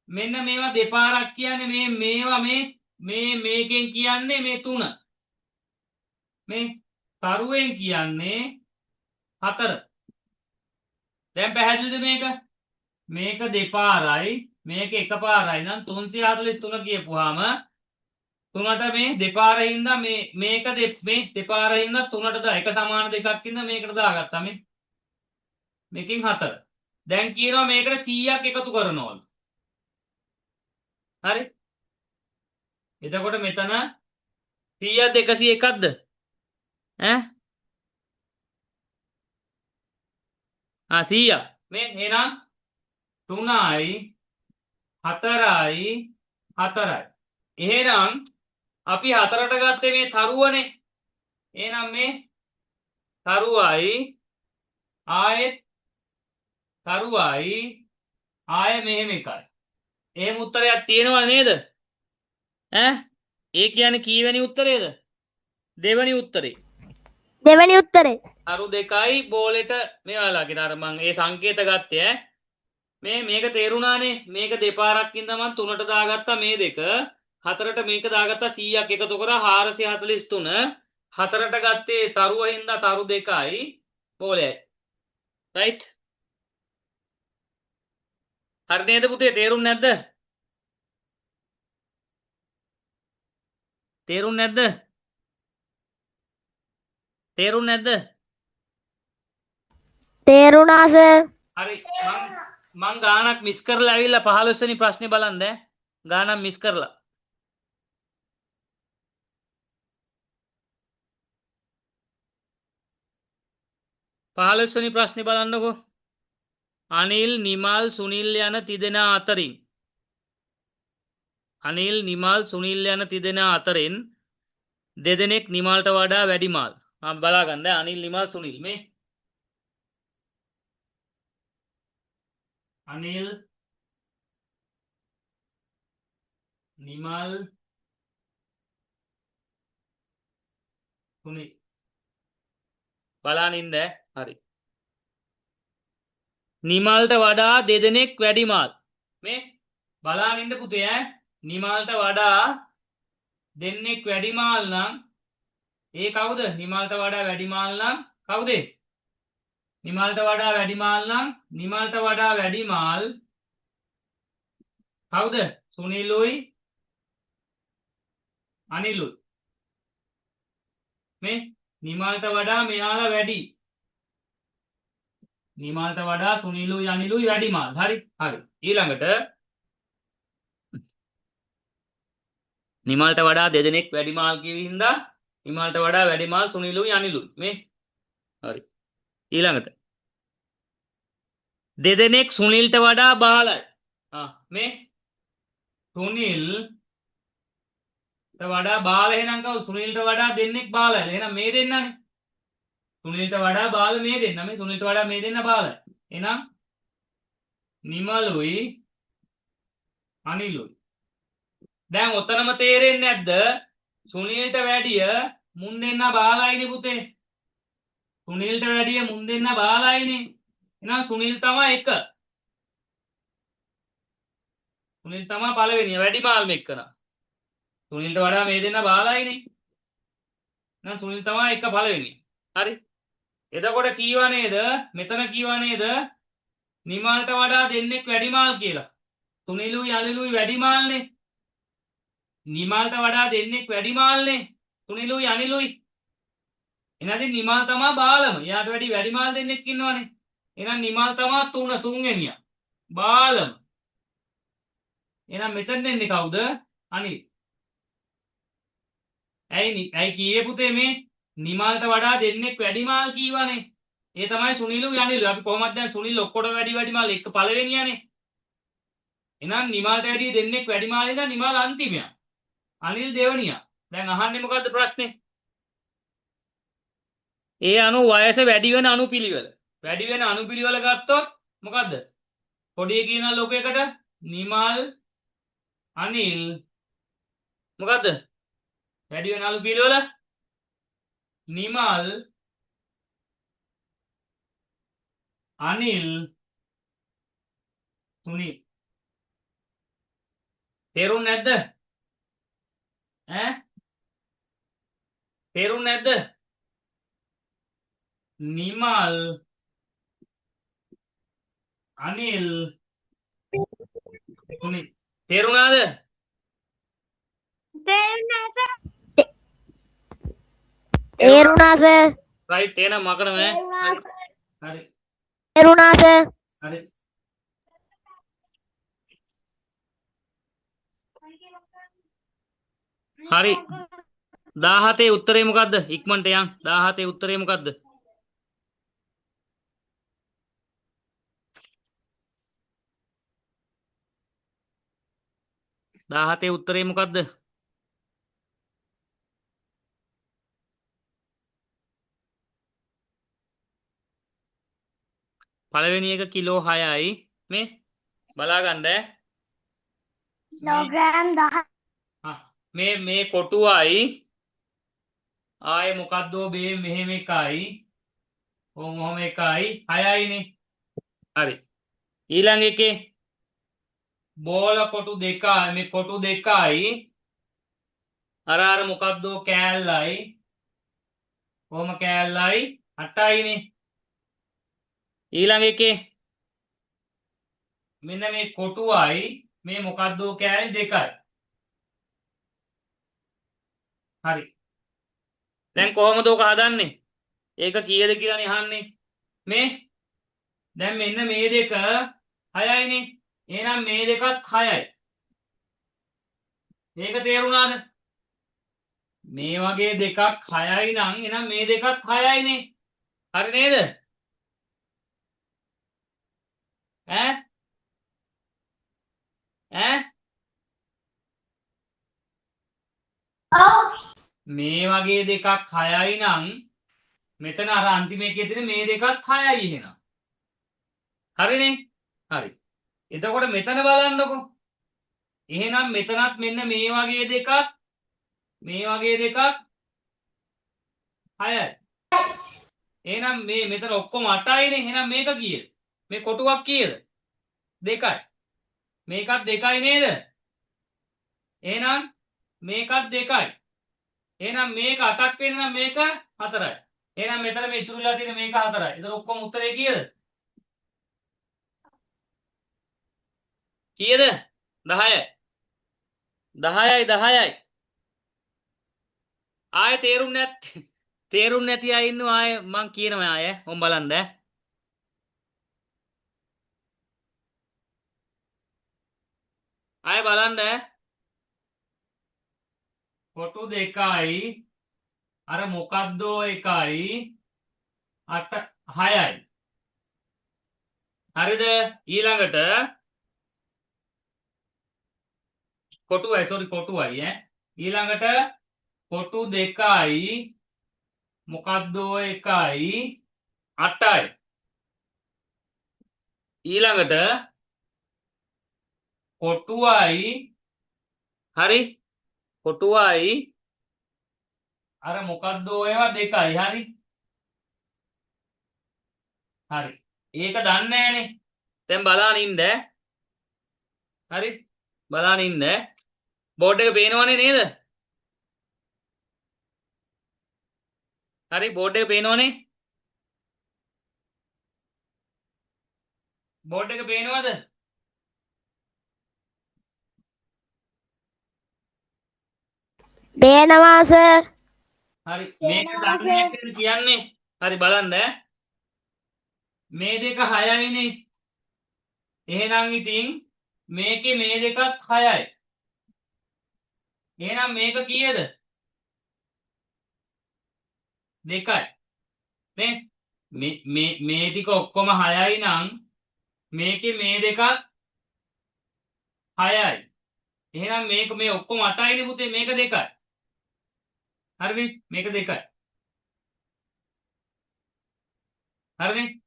මෙන්න මේවා දෙපාරක් කියන්නේ මේවා මේකෙන් කියන්නේ මේ 3 මේ තරුවෙන් කියන්නේ 4 දැන් පැහැදිලිද මේක දෙපාරයි මේක එකපාරයි නම් 343 කියපුවාම 3ට මේ දෙපාරින් ඉඳලා මේක මේ දෙපාරින් ඉඳලා 3ට එක සමාන දෙකක් ඉඳලා මේකට දාගත්තා මේකෙන් 4 දැන් කියනවා මේකට 100ක් එකතු කරනවලු හරි එතකොට මෙතන 100ක් 201ක්ද ඈ 100ක් මේ එහෙනම් 3යි 4යි 4යි එහෙනම් අපි හතරට ගත්තේ මේ තරුවනේ. එහෙනම් මේ තරුවයි ආයෙත් තරුවයි ආයෙ මෙහෙම එකයි. එහෙම උත්තරයක් තියෙනව නේද? ඈ ඒ කියන්නේ කීවැනි උත්තරේද? දෙවැනි උත්තරේ. දෙවැනි උත්තරේ. තරු දෙකයි බෝලෙට මේවාලාගෙන අර මං ඒ සංකේත ගත්තේ ඈ. මේක තේරුණානේ. මේක දෙපාරක් ඉඳන් මම 3ට දාගත්තා මේ දෙක. 4ට මේක දාගත්තා 100ක් එකතු කරා 443. 4ට ගත්තේ තරුව හින්දා තරු දෙකයි බෝලයයි. රයිට්? හරි නේද පුතේ? තේරුම් නැද්ද? තේරුම් නැද්ද? තේරුම් නැද්ද? තේරුණා සර්. හරි මං ගානක් මිස් කරලා ඇවිල්ලා 15 වෙනි ප්‍රශ්නේ බලන්න ඈ. ගානක් මිස් කරලා. පහළොස්වනි ප්‍රශ්නේ බලන්නකෝ. අනිල් නිමල් සුනිල් යන තිදෙනා අතරින් අනිල් නිමල් සුනිල් යන තිදෙනා අතරින් දෙදෙනෙක් නිමල්ට වඩා වැඩි මාල්. බලාගන්න අනිල් නිමල් සුනිල් මේ අනිල් නිමල් සුනිල් බලාගෙන ඉන්න හරි. නිමල්ට වඩා දෙදෙනෙක් වැඩි මාල්. මේ බලාගෙන ඉන්න පුතේ ඈ. නිමල්ට වඩා දෙන්නෙක් වැඩි මාල් නම් ඒ කවුද? නිමල්ට වඩා වැඩි මාල් නම් කවුද? නිමල්ට වඩා වැඩි මාල් නම් නිමල්ට වඩා වැඩි මාල් කවුද? සුනිලුයි අනිලුයි. මේ නිමල්ට වඩා මෙයාලා වැඩි. නිමල්ට වඩා සුනිලුයි අනිලුයි වැඩි මාල්. හරි. හරි. ඊළඟට නිමල්ට වඩා දෙදෙනෙක් වැඩි මාල් කියවි හින්දා නිමල්ට වඩා වැඩි මාල් සුනිලුයි අනිලුයි. මේ හරි. ඊළඟට දෙදෙනෙක් සුනිල්ට වඩා බාලයි. මේ සුනිල්ට වඩා බාල එහෙනම් කවුද? සුනිල්ට වඩා දෙන්නෙක් බාලයි. එහෙනම් මේ දෙන්නනේ. සුනිල්ට වඩා බාල මේ දෙන්න. මේ සුනිල්ට වඩා මේ දෙන්න බාලයි. එහෙනම් නිමලුයි අනිලුයි. දැන් ඔතනම තේරෙන්නේ නැද්ද? සුනිල්ට වැඩිය මුන් දෙන්න බාලයිනේ පුතේ. සුනිල්ට වැඩිය මුන් දෙන්න බාලයිනේ. එහෙනම් සුනිල් තමයි 1. සුනිල් තමයි පළවෙනිය වැඩි මාල්ම එක්කන. සුනිල්ට වඩා මේ දෙන්න බාලයිනේ. එහෙනම් සුනිල් තමයි 1 පළවෙනිය. හරි. එතකොට කීවා නේද? මෙතන කීවා නේද? නිමල්ට වඩා දෙන්නෙක් වැඩි මාල් කියලා. සුනිලුයි අනිලුයි වැඩි මාල්නේ. නිමල්ට වඩා දෙන්නෙක් වැඩි මාල්නේ. සුනිලුයි අනිලුයි. එහෙනම් නිමල් තමයි බාලම. එයාට වැඩි මාල් දෙන්නෙක් ඉන්නවනේ. එහෙනම් නිමල් තමයි 3 තුන්වෙනියා. බාලම. එහෙනම් මෙතන දෙන්නේ කවුද? අනිල්. ඇයි කීවේ පුතේ මේ නිමල්ට වඩා දෙන්නෙක් වැඩි මාල් කීවනේ. ඒ තමයි සුනිලුයි අනිලුයි. අපි කොහොමද දැන් සුනිල් ඔක්කොට වැඩි මාල් එක පළවෙනියානේ. එහෙනම් නිමල්ට වැඩි දෙන්නෙක් වැඩි මාල් ඉඳන් නිමල් අන්තිමයා. අනිල් දෙවනියා. දැන් අහන්නේ මොකද්ද ප්‍රශ්නේ? ඒ අනු වයස වැඩි වෙන අනුපිළිවෙල. වැඩි වෙන අනුපිළිවෙල ගත්තොත් මොකද්ද? පොඩි කියන ලෝකයකට නිමල් අනිල් මොකද්ද? වැඩි වෙන අනුපිළිවෙල නිමල් අනිල් සුනිල්. තේරුම් නැද්ද? ඈ තේරුම් නැද්ද? නිමල් අනිල් සුනිල්. තේරුණාද? තේරුණා සර්. රයිට්. එහෙනම් මකනම ඈ. හරි. තේරුණා සර්. හරි. හරි. 17 උත්තරේ මොකද්ද? ඉක්මනට යන්. 17 උත්තරේ මොකද්ද? 17 උත්තරේ මොකද්ද? පළවෙනි එක කිලෝ 6යි. මේ බලා ගන්න ඈ. කිලෝග්‍රෑම් 10. මේ කොටුවයි ආයේ මොකද්ද මේ මෙහෙම එකයි ඔහොම එකයි 6යිනේ. හරි. ඊළඟ එකේ බෝල කොටු දෙකයි මේ කොටු දෙකයි අර මොකද්ද කෑල්ලයි කොහොම කෑල්ලයි 8යිනේ. ඊළඟ එකේ මෙන්න මේ කොටුවයි මේ මොකද්ද කෑලි දෙකයි. හරි. දැන් කොහොමද ඔක හදන්නේ? ඒක කීයද කියලානේ අහන්නේ. මේ දැන් මෙන්න මේ දෙක 6යිනේ. එහෙනම් මේ දෙකත් 6යි. මේක තේරුණාද? මේ වගේ දෙකක් 6යි නම් එහෙනම් මේ දෙකත් 6යිනේ. හරි නේද? ඈ මේ වගේ දෙකක් 6යි නම් මෙතන අර අන්තිම එකේ තියෙන මේ දෙකත් 6යි එහෙනම්. හරිනේ? හරි. එතකොට මෙතන බලන්නකො. එහෙනම් මෙතනත් මෙන්න මේ වගේ දෙකක් මේ වගේ දෙකක් 6යි. එහෙනම් මේ මෙතන ඔක්කොම 8යිනේ. එහෙනම් මේක කීයද? මේ කොටුවක් කීයද? 2යි. මේකත් 2යි නේද? එහෙනම් මේකත් 2යි. එහෙනම් මේක 8ක් වෙන නම් මේක 4යි. එහෙනම් මෙතන මේ ඉතුරු වෙලා තියෙන මේක 4යි. ඒතර ඔක්කොම උත්තරේ කීයද? කීයද? 10යි. 10යි. ආයෙ තේරුම් නැති අය ඉන්නවා. ආයෙ මං කියනවා ආයෙ. ඔම් බලන්න. ආයෙ බලන්න. කොටු දෙකයි අර මොකද්දෝ එකයි 6යි. හරිද? ඊළඟට කොටුවයි ඊළඟට කොටු දෙකයි මොකද්දෝ එකයි 8යි. ඊළඟට කොටුවයි හරි කොටුවයි අර මොකද්දෝ ඒවා 2යි. හරි. ඒක දන්නේ නැහනේ. දැන් බලන්න ඉන්න. හරි. බලන්න ඉන්න. බෝඩ් එක පේනවනේ නේද? හරි බෝඩ් එක පේනවනේ? බෝඩ් එක පේනවද? පේනවා සර්. හරි මේක දන්නේ නැද්ද කියන්නේ? හරි බලන්න. මේ දෙක 6යිනේ. එහෙනම් ඉතින් මේකේ මේ දෙකත් 6යි. එහෙනම් මේක කීයද? 2යි. මේ ටික ඔක්කොම 6යි නම් මේකේ මේ දෙකත් 6යි. එහෙනම් මේක මේ ඔක්කොම 8යිනේ පුතේ. මේක 2යි. හරිනේ? මේක 2යි. හරිනේ?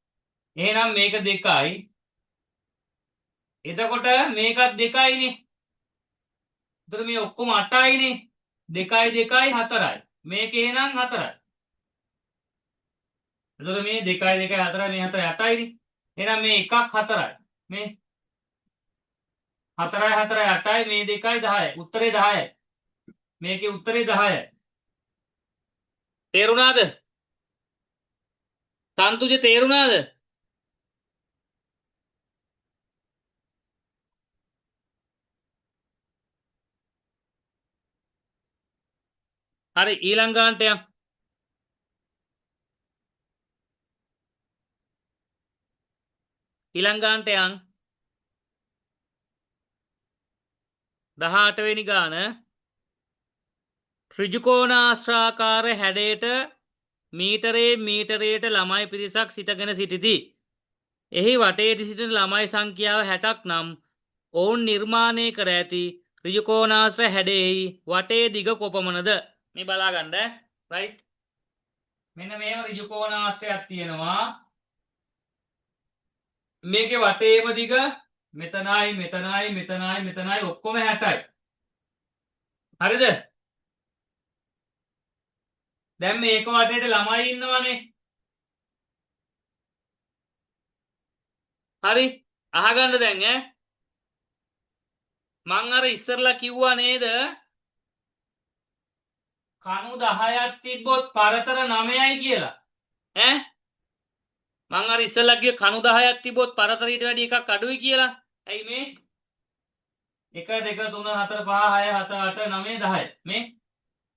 එහෙනම් මේක 2යි. එතකොට මේකත් 2යිනේ. එතකොට මේ ඔක්කොම 8යිනේ. 2යි 4යි. මේක එහෙනම් 4යි. එතකොට මේ 2යි 4යි මේ 4යි 8යිනේ. එහෙනම් මේ එකක් 4යි. මේ 4යි 8යි මේ 2යි 10යි. උත්තරේ 10යි. මේකේ උත්තරේ 10යි. තේරුණාද? තන්තුජ තේරුණාද? හරි ඊළඟ ගානට යන්න. ඊළඟ ගානට යන්න. 18 වෙනි ගාන. ත්‍රිජුකෝණාශ්‍රාකාර හැඩයට මීටරයට ළමයි පිරිසක් සිටගෙන සිටිති. එහි වටේට සිටින ළමයි සංඛ්‍යාව 60ක් නම් ඔවුන් නිර්මාණය කර ඇති ත්‍රිජුකෝණාශ්‍ර හැඩයෙහි වටේ දිග කොපමණද? මේ බලා ගන්න. රයිට්. මෙන්න මේව ත්‍රිජුකෝණාශ්‍රයක් තියෙනවා. මේකේ වටේම දිග මෙතනයි මෙතනයි මෙතනයි මෙතනයි ඔක්කොම 60යි. හරිද? දැන් මේක වටේට ළමයි ඉන්නවනේ. හරි අහගන්න දැන් ඈ මං අර ඉස්සරලා කිව්වා නේද කණු 10ක් තිබ්බොත් පරතර 9යි කියලා ඈ මං අර ඉස්සරලා කිව්වේ කණු 10ක් තිබ්බොත් පරතර ඊට වැඩි එකක් අඩුයි කියලා. ඇයි මේ 1 2 3 4 5 6 7 8 9 10 මේ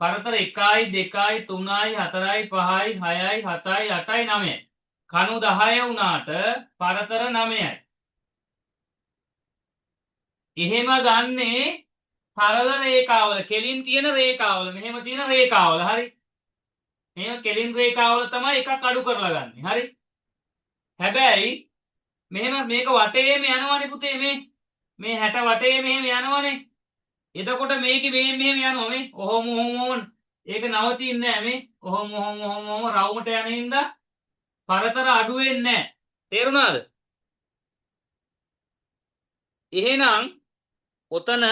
පරතර 1යි 2යි 3යි 4යි 5යි 6යි 7යි 8යි 9යි කණු 10 වුණාට පරතර 9යි. එහෙම ගන්නේ සරල රේඛාවල කෙලින් තියෙන රේඛාවල මෙහෙම තියෙන රේඛාවල හරි මෙහෙම කෙලින් රේඛාවල තමයි එකක් අඩු කරලා ගන්න. හරි හැබැයි මෙහෙම මේක වටේම යනවනේ පුතේ මේ 60 වටේ මෙහෙම යනවනේ. එතකොට මේකේ මෙහෙම යනවා මේ ඔහොම ඒක නවතින්නේ නැහැ මේ ඔහොම රවුමට යන හින්දා පරතර අඩු වෙන්නේ නැහැ. තේරුණාද? එහෙනම් ඔතන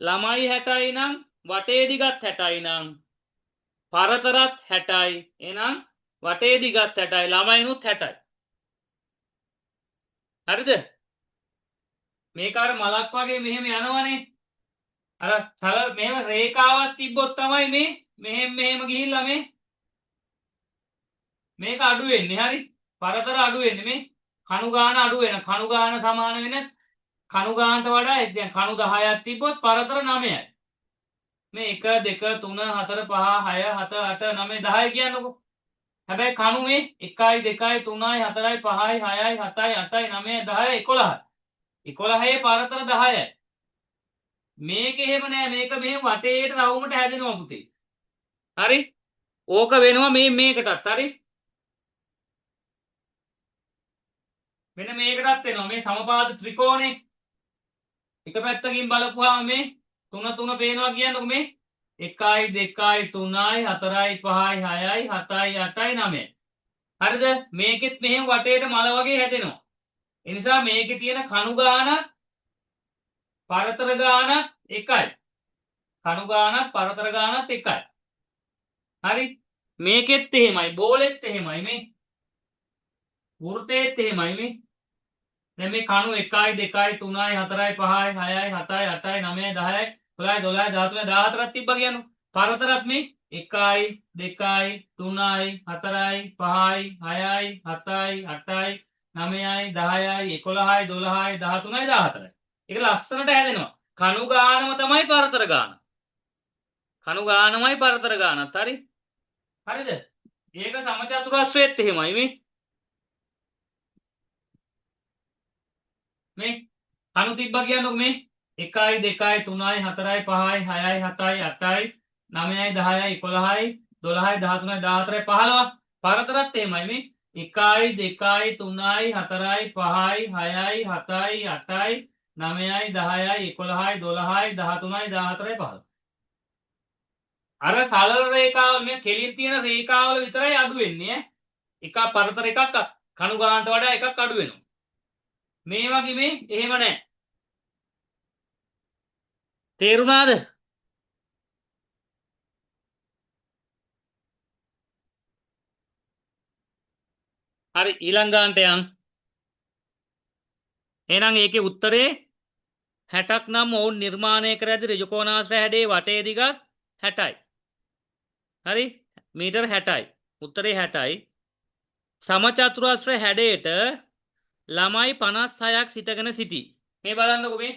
ළමයි 60යි නම් වටේ දිගත් 60යි නම් පරතරත් 60යි. එහෙනම් වටේ දිගත් 60යි ළමයිනුත් 60යි. හරිද? මේක අර මලක් වගේ මෙහෙම යනවනේ. අර තල මෙහෙම රේඛාවක් තිබ්බොත් තමයි මෙහෙම ගිහිල්ලා මේක අඩු වෙන්නේ. හරි පරතර අඩු වෙන්නේ මේ කණු ගාන අඩු වෙන කණු ගාන සමාන වෙන කණු ගානට වඩා දැන් කණු 10ක් තිබ්බොත් පරතර 9යි. මේ 1 2 3 4 5 6 7 8 9 10 කියන්නකෝ. හැබැයි කණු මේ 1යි 2යි 3යි 4යි 5යි 6යි 7යි 8යි 9යි 10යි 11යි. 11ේ පරතර 10යි. මේක එහෙම නෑ මේක මේ වටේට රවුමට හැදෙනවා පුතේ. හරි? ඕක වෙනවා මේකටත්. හරි? මෙන්න මේකටත් වෙනවා මේ සමපාද ත්‍රිකෝණේ. එක පැත්තකින් බලපුවාම මේ 3 3 පේනවා කියන්නකො මේ 1යි 2යි 3යි 4යි 5යි 6යි 7යි 8යි 9යි. හරිද? මේකෙත් මෙහෙම වටේට මල වගේ හැදෙනවා. ඒ නිසා මේකේ තියෙන කණු ගානත් පරතර ගානත් එකයි. කණු ගානත් පරතර ගානත් එකයි. හරි? මේකෙත් එහෙමයි බෝලෙත් එහෙමයි මේ වෘතේත් එහෙමයි මේ දැන් මේ කණු 1යි 2යි 3යි 4යි 5යි 6යි 7යි 8යි 9යි 10යි 11යි 12යි 13යි 14ක් තිබ්බා කියනවා. පරතරත් මේ 1යි 2යි 3යි 4යි 5යි 6යි 7යි 8යි 9යි 10යි 11යි 12යි 13යි 14යි. ඒක ලස්සනට හැදෙනවා. කණු ගානම තමයි පරතර ගාන. කණු ගානමයි පරතර ගානත්. හරි? හරිද? ඒක සමචතුරස්‍රයේත් එහෙමයි මේ කණු තිබ්බා කියන්නකො මේ 1යි 2යි 3යි 4යි 5යි 6යි 7යි 8යි 9යි 10යි 11යි 12යි 13යි 14යි 15 පරතරත් එහෙමයි මේ 1යි 2යි 3යි 4යි 5යි 6යි 7යි 8යි 9යි 10යි 11යි 12යි 13යි 14යි 15 අර සරල රේඛාව මේ කෙලින් තියෙන රේඛාවල විතරයි අඩු වෙන්නේ එකක් පරතර එකක් කණු ගානට වඩා එකක් අඩු වෙනවා. මේ වගේ මේ එහෙම නැහැ. තේරුණාද? හරි ඊළඟ ගානට යන්න. එහෙනම් ඒකේ උත්තරේ 60ක් නම් ඔවුන් නිර්මාණය කර ඇති ඍජුකෝණාශ්‍ර හැඩේ වටේ දිගත් 60යි. හරි මීටර් 60යි. උත්තරේ 60යි. සමචතුරස්‍ර හැඩයට ළමයි 56ක් සිටගෙන සිටී. මේ බලන්නකො මේ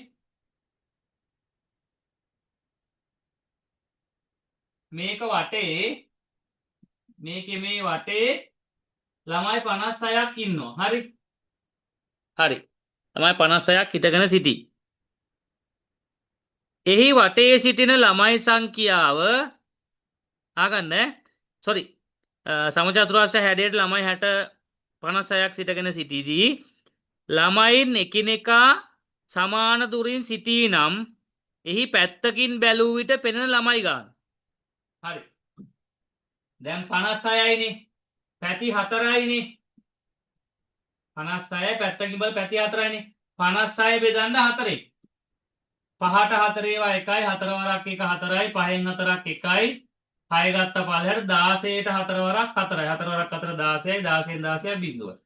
මේක වටේ මේකේ මේ වටේ ළමයි 56ක් ඉන්නවා. හරි? හරි. ළමයි 56ක් හිටගෙන සිටී. එහි වටේ සිටින ළමයි සංඛ්‍යාව ආගන්න සොරි සමචතුරස්‍ර හැඩයට ළමයි 56ක් සිටගෙන සිටීදී ළමයින් එකිනෙකා සමාන දුරින් සිටී නම් එහි පැත්තකින් බැලූ විට පෙනෙන ළමයි ගාන. හරි. දැන් 56යිනේ. පැති 4යිනේ. 56යි පැත්තකින් බල පැති 4යිනේ. 56 බෙදන්න 4යි. 5ට 4 ඒවා 1යි 4 වරක් 1 4යි 5න් 4ක් 1යි 6 ගත්ත පළහැට 16ට 4 වරක් 4යි 4 වරක් 4 16යි 16න් 16යි බිඳුව.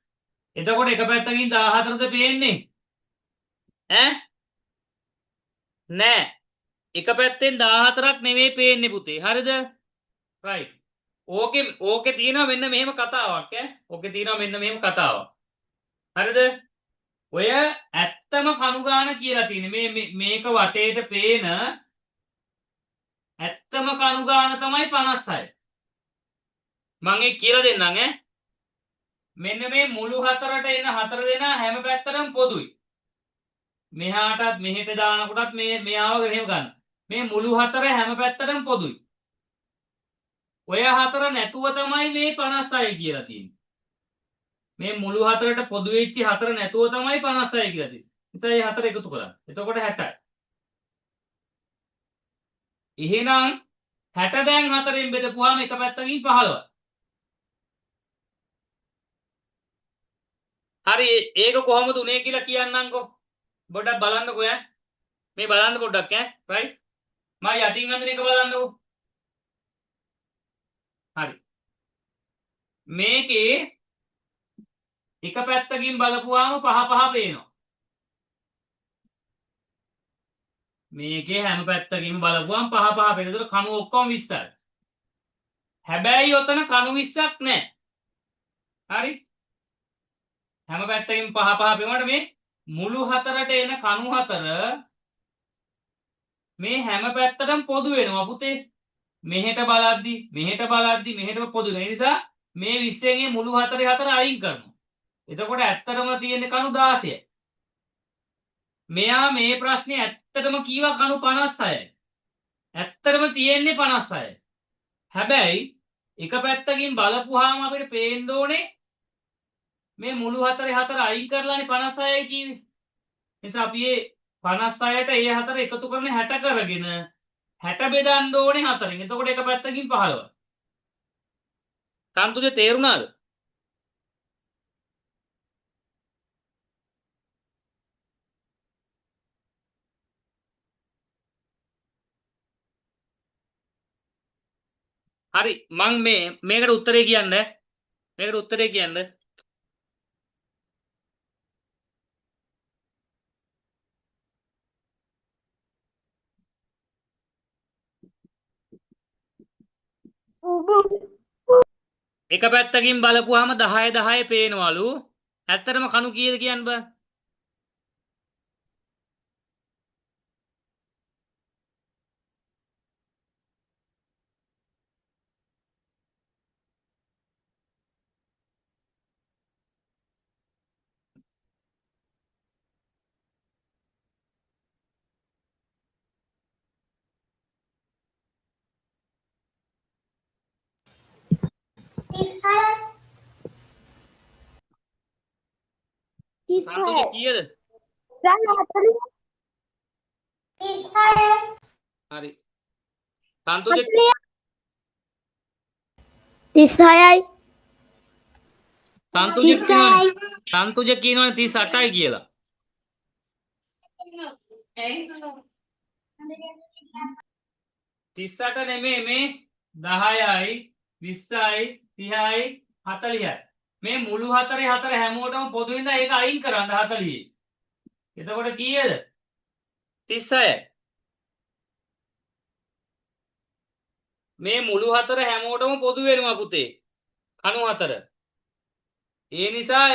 එතකොට එක පැත්තකින් 14ද පේන්නේ ඈ නෑ එක පැත්තෙන් 14ක් නෙවෙයි පේන්නේ පුතේ හරිද රයිට් ඕකේ තියෙනවා මෙන්න මෙහෙම කතාවක් ඈ ඕකේ තියෙනවා මෙන්න මෙහෙම කතාවක් හරිද ඔය ඇත්තම කණු ගාන කියලා තියෙන්නේ මේක වටේට පේන ඇත්තම කණු ගාන තමයි 56 මම ඒක කියලා දෙන්නම් ඈ මෙන්න මේ මුළු හතරට එන හතර දෙනා හැම පැත්තටම පොදුයි මෙහාටත් මෙහෙට දානකොටත් මෙයාව මෙහෙම ගන්න මේ මුළු හතර හැම පැත්තටම පොදුයි ඔය හතර නැතුව තමයි මේ 56 කියලා තියෙන්නේ මේ මුළු හතරට පොදු වෙච්ච හතර නැතුව තමයි 56 කියලා තියෙන්නේ නිසා මේ හතර එකතු කරන්න එතකොට 60යි එහෙනම් 60 දැන් හතරෙන් බෙදපුවාම එක පැත්තකින් 15යි හරි ඒක කොහොමද උනේ කියලා කියන්නම්කෝ පොඩ්ඩක් බලන්නකෝ ඈ මේ බලන්න පොඩ්ඩක් ඈ රයිට් මම යටින් අඳින එක බලන්නකෝ හරි මේකේ එක පැත්තකින් බලපුවාම පහ පහ පේනවා මේකේ හැම පැත්තකින් බලපුවාම පහ පහ පේනවා ඒතර කණු ඔක්කොම 20යි හැබැයි ඔතන කණු 20ක් නැහැ හරි හැම පැත්තකින් පහ පහ පේනකොට මේ මුළු හතරට එන කණු හතර මේ හැම පැත්තටම පොදු වෙනවා පුතේ මෙහෙට බලද්දි මෙහෙට පොදු වෙන නිසා මේ 20න් මුළු හතරේ හතර අයින් කරනවා එතකොට ඇත්තටම තියෙන කණු 16යි මෙයා මේ ප්‍රශ්නේ ඇත්තටම කීවා කණු 56යි ඇත්තටම තියෙන්නේ 56යි හැබැයි එක පැත්තකින් බලපුවාම අපිට පේන්න ඕනේ මේ මුළු හතරේ හතර අයින් කරලානේ 56යි කිව්වේ නිසා අපි මේ 56ට ඒ හතර එකතු කරන 60 කරගෙන 60 බෙදන්න ඕනේ 4න්. එතකොට එක පැත්තකින් 15. සන්තුජ තේරුණාද? හරි මං මේකට උත්තරේ කියන්න. මේකට උත්තරේ කියන්න. එක පැත්තකින් බලපුවාම 10 10 පේනවලු. ඇත්තටම කණු කීයද කියන්න බෑ. සන්තුජ කීයද? හරි. සන්තුජ 36යි සන්තුජ කියනවනේ 38යි කියලා. 38 නෙමෙයි මේ 10යි 20යි 30යි 40යි මේ මුළු හතරේ හතර හැමෝටම පොදු වෙනද ඒක අයින් කරන්න 40. එතකොට කීයද? 36යි. මේ මුළු හතර හැමෝටම පොදු වෙනවා පුතේ. කණු හතර. ඒ නිසා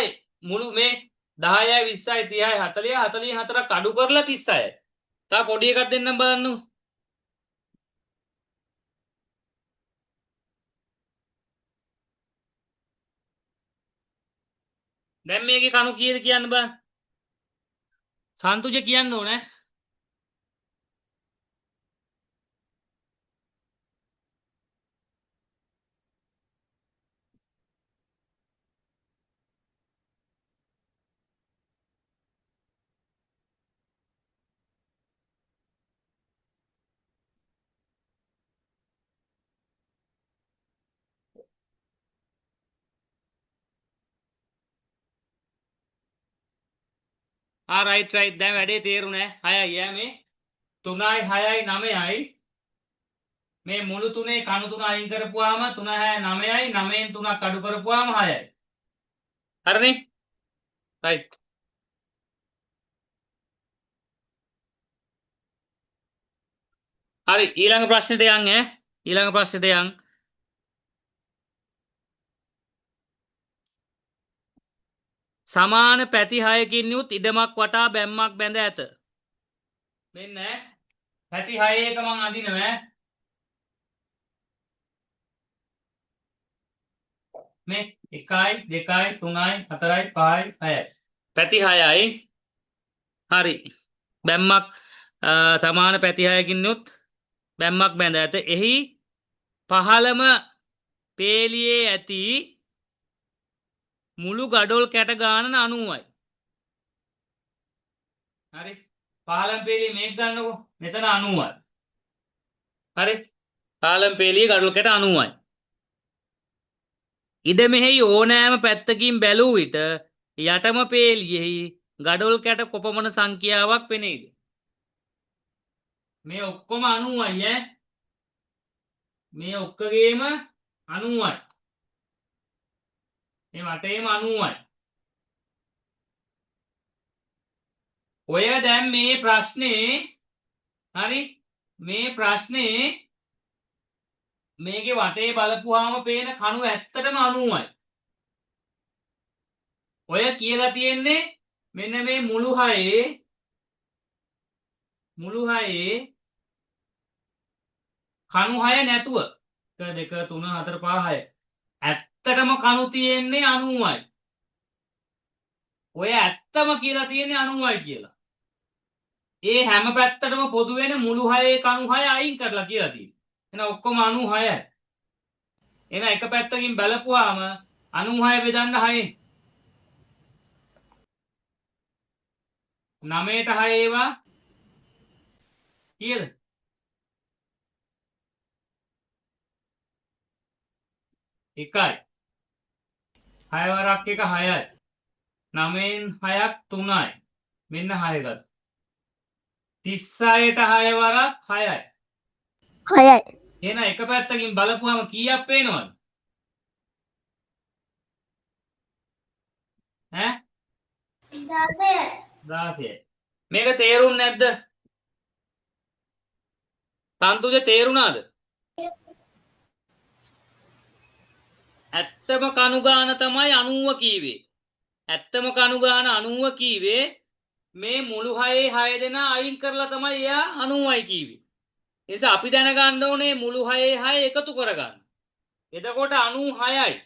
මුළු මේ 10යි 20යි 30යි 40යි 44ක් අඩු කරලා 36යි. තා පොඩි එකක් දෙන්නම් බලන්න. දැන් මේකේ කණු කීයද කියන්න බෑ. සන්තුජ කියන්න ඕනේ. රයිට් රයිට් දැන් වැඩේ තේරුණා 6යි ඈ මේ 3යි 6යි 9යි මේ මුළු තුනේ කණු තුන අයින් කරපුවාම 3 6 9යි 9න් 3ක් අඩු කරපුවාම 6යි හරිනේ රයිට් හරි ඊළඟ ප්‍රශ්නෙට යන් ඈ ඊළඟ ප්‍රශ්නෙට යන් සමාන පැති 6කින් යුත් ඉඩමක් වටා බැම්මක් බැඳ ඇත මෙන්න පැති 6 එක මං අඳිනවා මේ 1යි 2යි 3යි 4යි 5යි 6යි පැති 6යි හරි බැම්මක් සමාන පැති 6කින් යුත් බැම්මක් බැඳ ඇත එහි පහළම පේලියේ ඇති මුළු ගඩොල් කැට ගාන 90යි හරි පහළම පේලිය මේක ගන්නකො මෙතන 90යි හරි පහළම පේලියේ ගඩොල් කැට 90යි ඉඩ මෙහි ඕනෑම පැත්තකින් බැලූ විට යටම පේලියෙහි ගඩොල් කැට කොපමණ සංඛ්‍යාවක් පෙනේද මේ ඔක්කොම 90යි ඈ මේ ඔක්කොගේම 90යි මේ වටේම 90යි ඔය දැන් මේ ප්‍රශ්නේ හරි මේ ප්‍රශ්නේ මේකේ වටේ බලපුවාම පේන කණු ඇත්තටම 90යි ඔය කියලා තියෙන්නේ මෙන්න මේ මුළු හයේ කණු 6 නැතුව 1 2 3 4 5 6 ඇත්තටම කණු තියෙන්නේ 90යි ඔය ඇත්තම කියලා තියෙන්නේ 90යි කියලා ඒ හැම පැත්තටම පොදු වෙන මුළු හයේ කණු 6 අයින් කරලා කියලා තියෙනවා එහෙනම් ඔක්කොම 96යි එහෙනම් එක පැත්තකින් බලපුවාම 96 බෙදන්න 6ෙන් 9ට 6 ඒවා කීයද 1යි 6 වරක් 1 6යි 9න් 6ක් 3යි මෙන්න 6 ගත්තා 36ට 6 වරක් 6යි 6යි එහෙනම් එක පැත්තකින් බලපුවාම කීයක් පේනවද ඈ 16යි මේක තේරුන්නේ නැද්ද තන්තුජ තේරුණාද ඇත්තම කණු ගාන තමයි 90 කීවේ ඇත්තම කණු ගාන 90 කීවේ මේ මුළු හයේ 6 දෙනා අයින් කරලා තමයි එයා 90යි කීවේ ඒ නිසා අපි දැනගන්න ඕනේ මුළු හයේ 6 එකතු කරගන්න එතකොට 96යි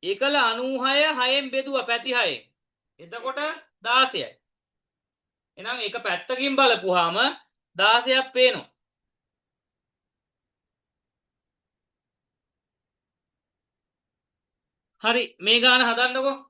ඒකල 96 6ෙන් බෙදුවා පැති 6ෙන් එතකොට 16යි එහෙනම් එක පැත්තකින් බලපුවාම 16ක් පේනවා හරි මේ ගාන හදන්නකෝ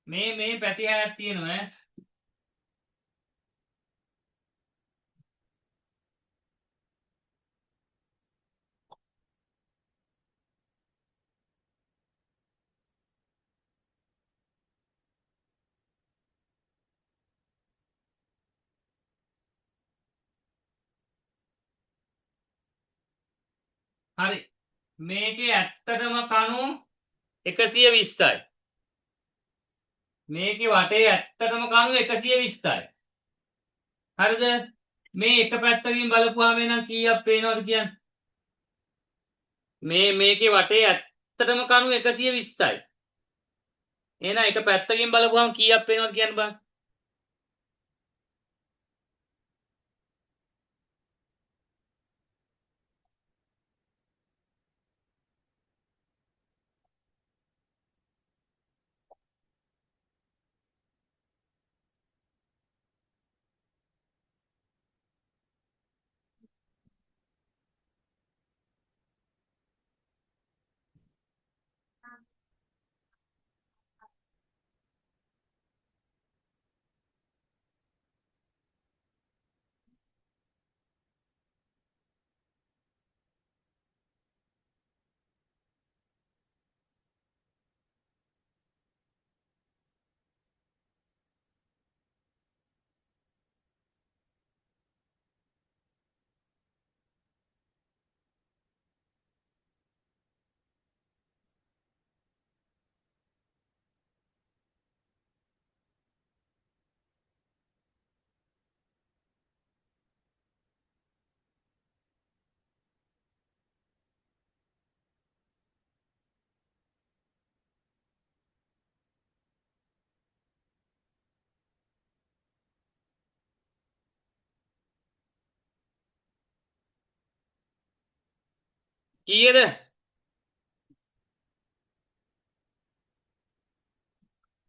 මේ පැති 6ක් තියෙනවා හරි මේකේ ඇත්තටම කණු 120යි මේකේ වටේ ඇත්තටම කණු 120යි හරිද මේ එක පැත්තකින් බලපුවාම එනම් කීයක් පේනවද කියන්නේ මේකේ වටේ ඇත්තටම කණු 120යි එහෙනම් එක පැත්තකින් බලපුවාම කීයක් පේනවද කියන්න බං කීයද?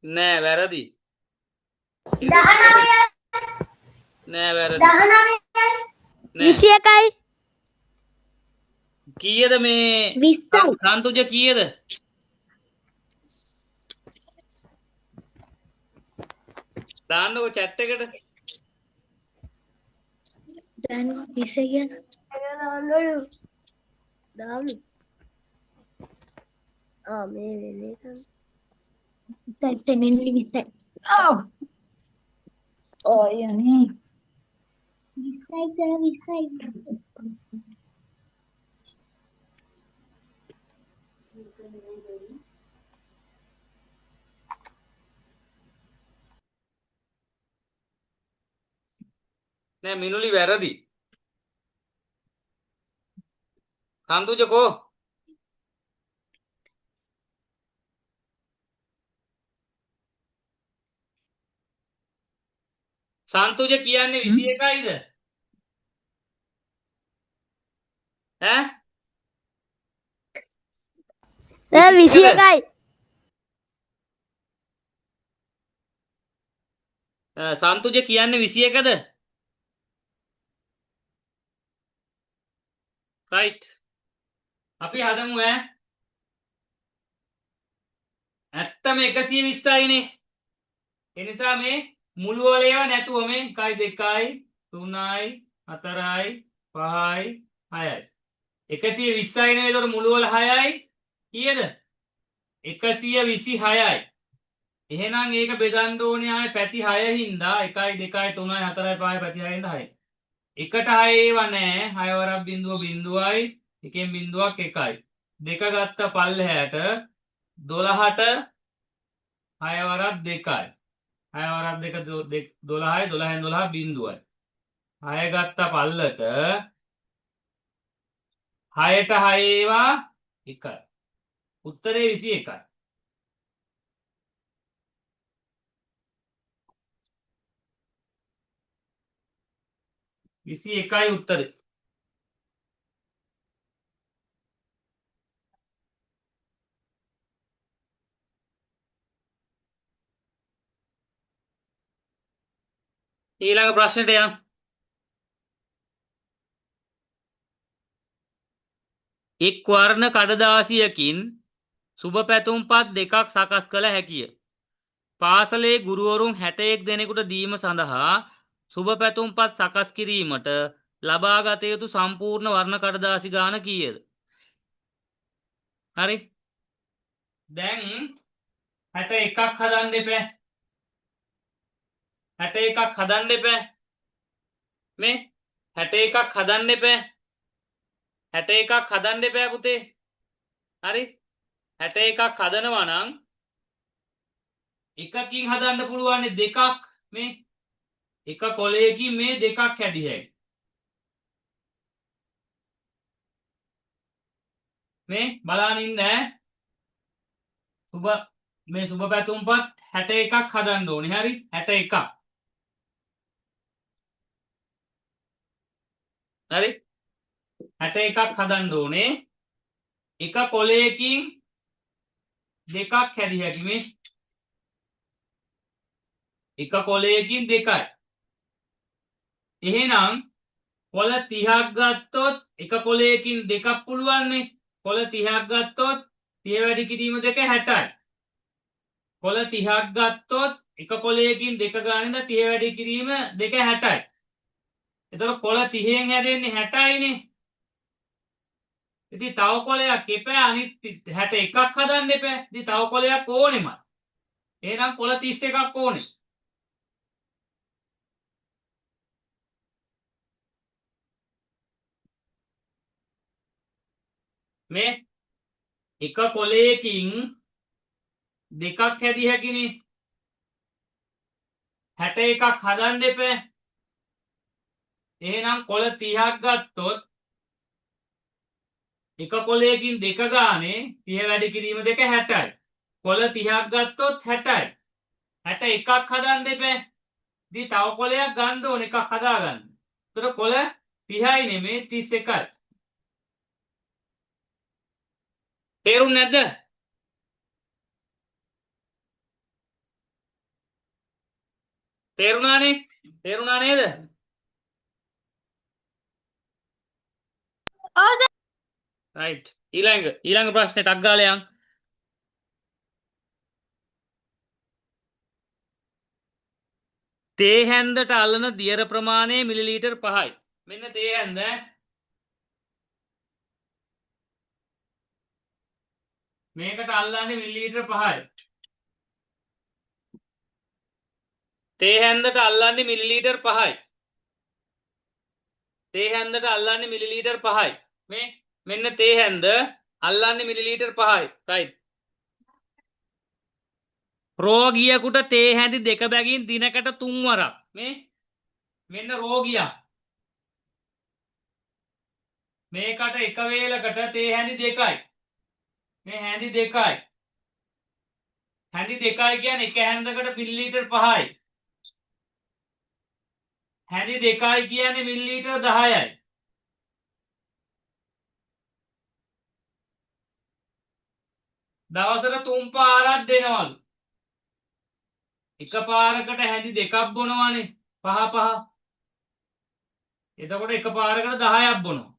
නෑ වැරදි. නෑ වැරදි. නෑ. 21යි කීයද මේ 20යි සන්තුජ කීයද? දාන්නකො chat එකට. දැන් 20 කියන දාන්නලු දාමු මේ වෙලේ තමයි 20යි Oh, iya nih. 20යි නෑ මිනුලි වැරදි. සන්තුජ කෝ? සන්තුජ කියන්නේ 21යිද? ඈ? සර් 21යි සන්තුජ කියන්නේ 21ද? රයිට්. අපි හදමු ඈ. ඇත්තම 120යිනේ. ඒ නිසා මේ මුළු වල ඒවා නැතුව මේ 1 2යි 3යි 4යි 5යි 6යි 120යිනේ. ඒතර මුළු වල 6යි කීයද? 126යි. එහෙනම් ඒක බෙදන්න ඕනේ ආයේ පැති 6 හින්දා 1 2 3 4 5 පැති 6 හින්දා 6. එකට 6 ඒවා නෑ. 6 වරක් බිඳුව බිඳුවයි. එකෙන් බිඳුවක් 1යි. දෙක ගත්ත පල්ලෙහාට 12ට 6 වරක් 2යි. 6 වරක් 2 12යි 12න් 12 බිඳුවයි. 6 ගත්ත පල්ලට 6ට 6 ඒවා 1යි. උත්තරේ 21යි. එකයි උත්තරේ. ඊළඟ ප්‍රශ්නෙට යන්න. එක් වර්ණ කඩදාසියකින් සුබ පැතුම්පත් දෙකක් සකස් කළ හැකිය. පාසලේ ගුරුවරුන් 61 දෙනෙකුට දීම සඳහා සුබ පැතුම්පත් සකස් කිරීමට ලබා ගත යුතු සම්පූර්ණ වර්ණ කඩදාසි ගාන කීයද? හරි. දැන් 61ක් හදන්න එපා. 61ක් හදන්න එපා. මේ 61ක් හදන්න එපා. 61ක් හදන්න එපා පුතේ. හරි. 61ක් හදනවා නම් එකකින් හදන්න පුළුවන් දෙකක්. මේ එක කොලයකින් මේ දෙකක් හැදිය හැකියි. මේ බලන්න ඉන්න ඈ. මේ සුබ පැතුම්පත් 61ක් හදන්න ඕනේ. හරි 61ක්. හරි 61ක් හදන්න ඕනේ. එක කොලයකින් දෙකක් හැදිය හැකි. මේ එක කොලයකින් දෙකයි. එහෙනම් කොළ 30ක් ගත්තොත් එක කොලයකින් දෙකක් පුළුවන්නේ. කොළ 30ක් ගත්තොත් 30 වැඩි කිරීම 2 60යි. කොළ 30ක් ගත්තොත් එක කොලයකින් දෙක ගානින්ද 30 වැඩි කිරීම 2 60යි. එතකොට කොළ 30න් හැදෙන්නේ 60යිනේ. ඉතින් තව කොලයක් එපා. අනිත් 61ක් හදන්න එපා. ඉතින් තව කොලයක් ඕනෙමයි. එහෙනම් කොළ 31ක් ඕනේ. මේ එක කොලයකින් දෙකක් හැදිය හැකිනේ. 61ක් හදන්න එපා. එහෙනම් කොළ 30ක් ගත්තොත් එක කොලයකින් දෙක ගානේ 30 වැඩි කිරීම 2 60යි. කොළ 30ක් ගත්තොත් 60යි. 61ක් හදන්න එපා. ඉතින් තව කොලයක් ගන්න ඕන එකක් හදාගන්න. ඒතර කොළ 30යි නෙමේ 31යි. තේරුම් නැද්ද? තේරුණානේ? තේරුණා නේද? රයිට්. ඊළඟ ප්‍රශ්නෙට අග්ගාලා යන්. තේ හැන්දට අල්ලන දියර ප්‍රමාණය මිලිලීටර් 5යි. මෙන්න තේ හැන්ද මේකට අල්ලන්නේ මිලිලීටර් 5යි. තේ හැන්දට අල්ලන්නේ මිලිලීටර් 5යි. තේ හැන්දට අල්ලන්නේ මිලිලීටර් 5යි. මේ මෙන්න තේ හැන්ද අල්ලන්නේ මිලිලීටර් 5යි. රයිට්. රෝගියෙකුට තේ හැඳි දෙක බැගින් දිනකට 3 වරක්. මේ මෙන්න රෝගියා. මේකට එක වේලකට තේ හැඳි දෙකයි. මේ හැඳි දෙකයි. හැඳි දෙකයි කියන්නේ එක හැන්දකට මිලිලීටර් 5යි. හැඳි දෙකයි කියන්නේ මිලිලීටර් 10යි. දවසට 3 පාරක් දෙනවලු. එක පාරකට හැඳි දෙකක් බොනවනේ 5 5. එතකොට එක පාරකට 10ක් බොනවා.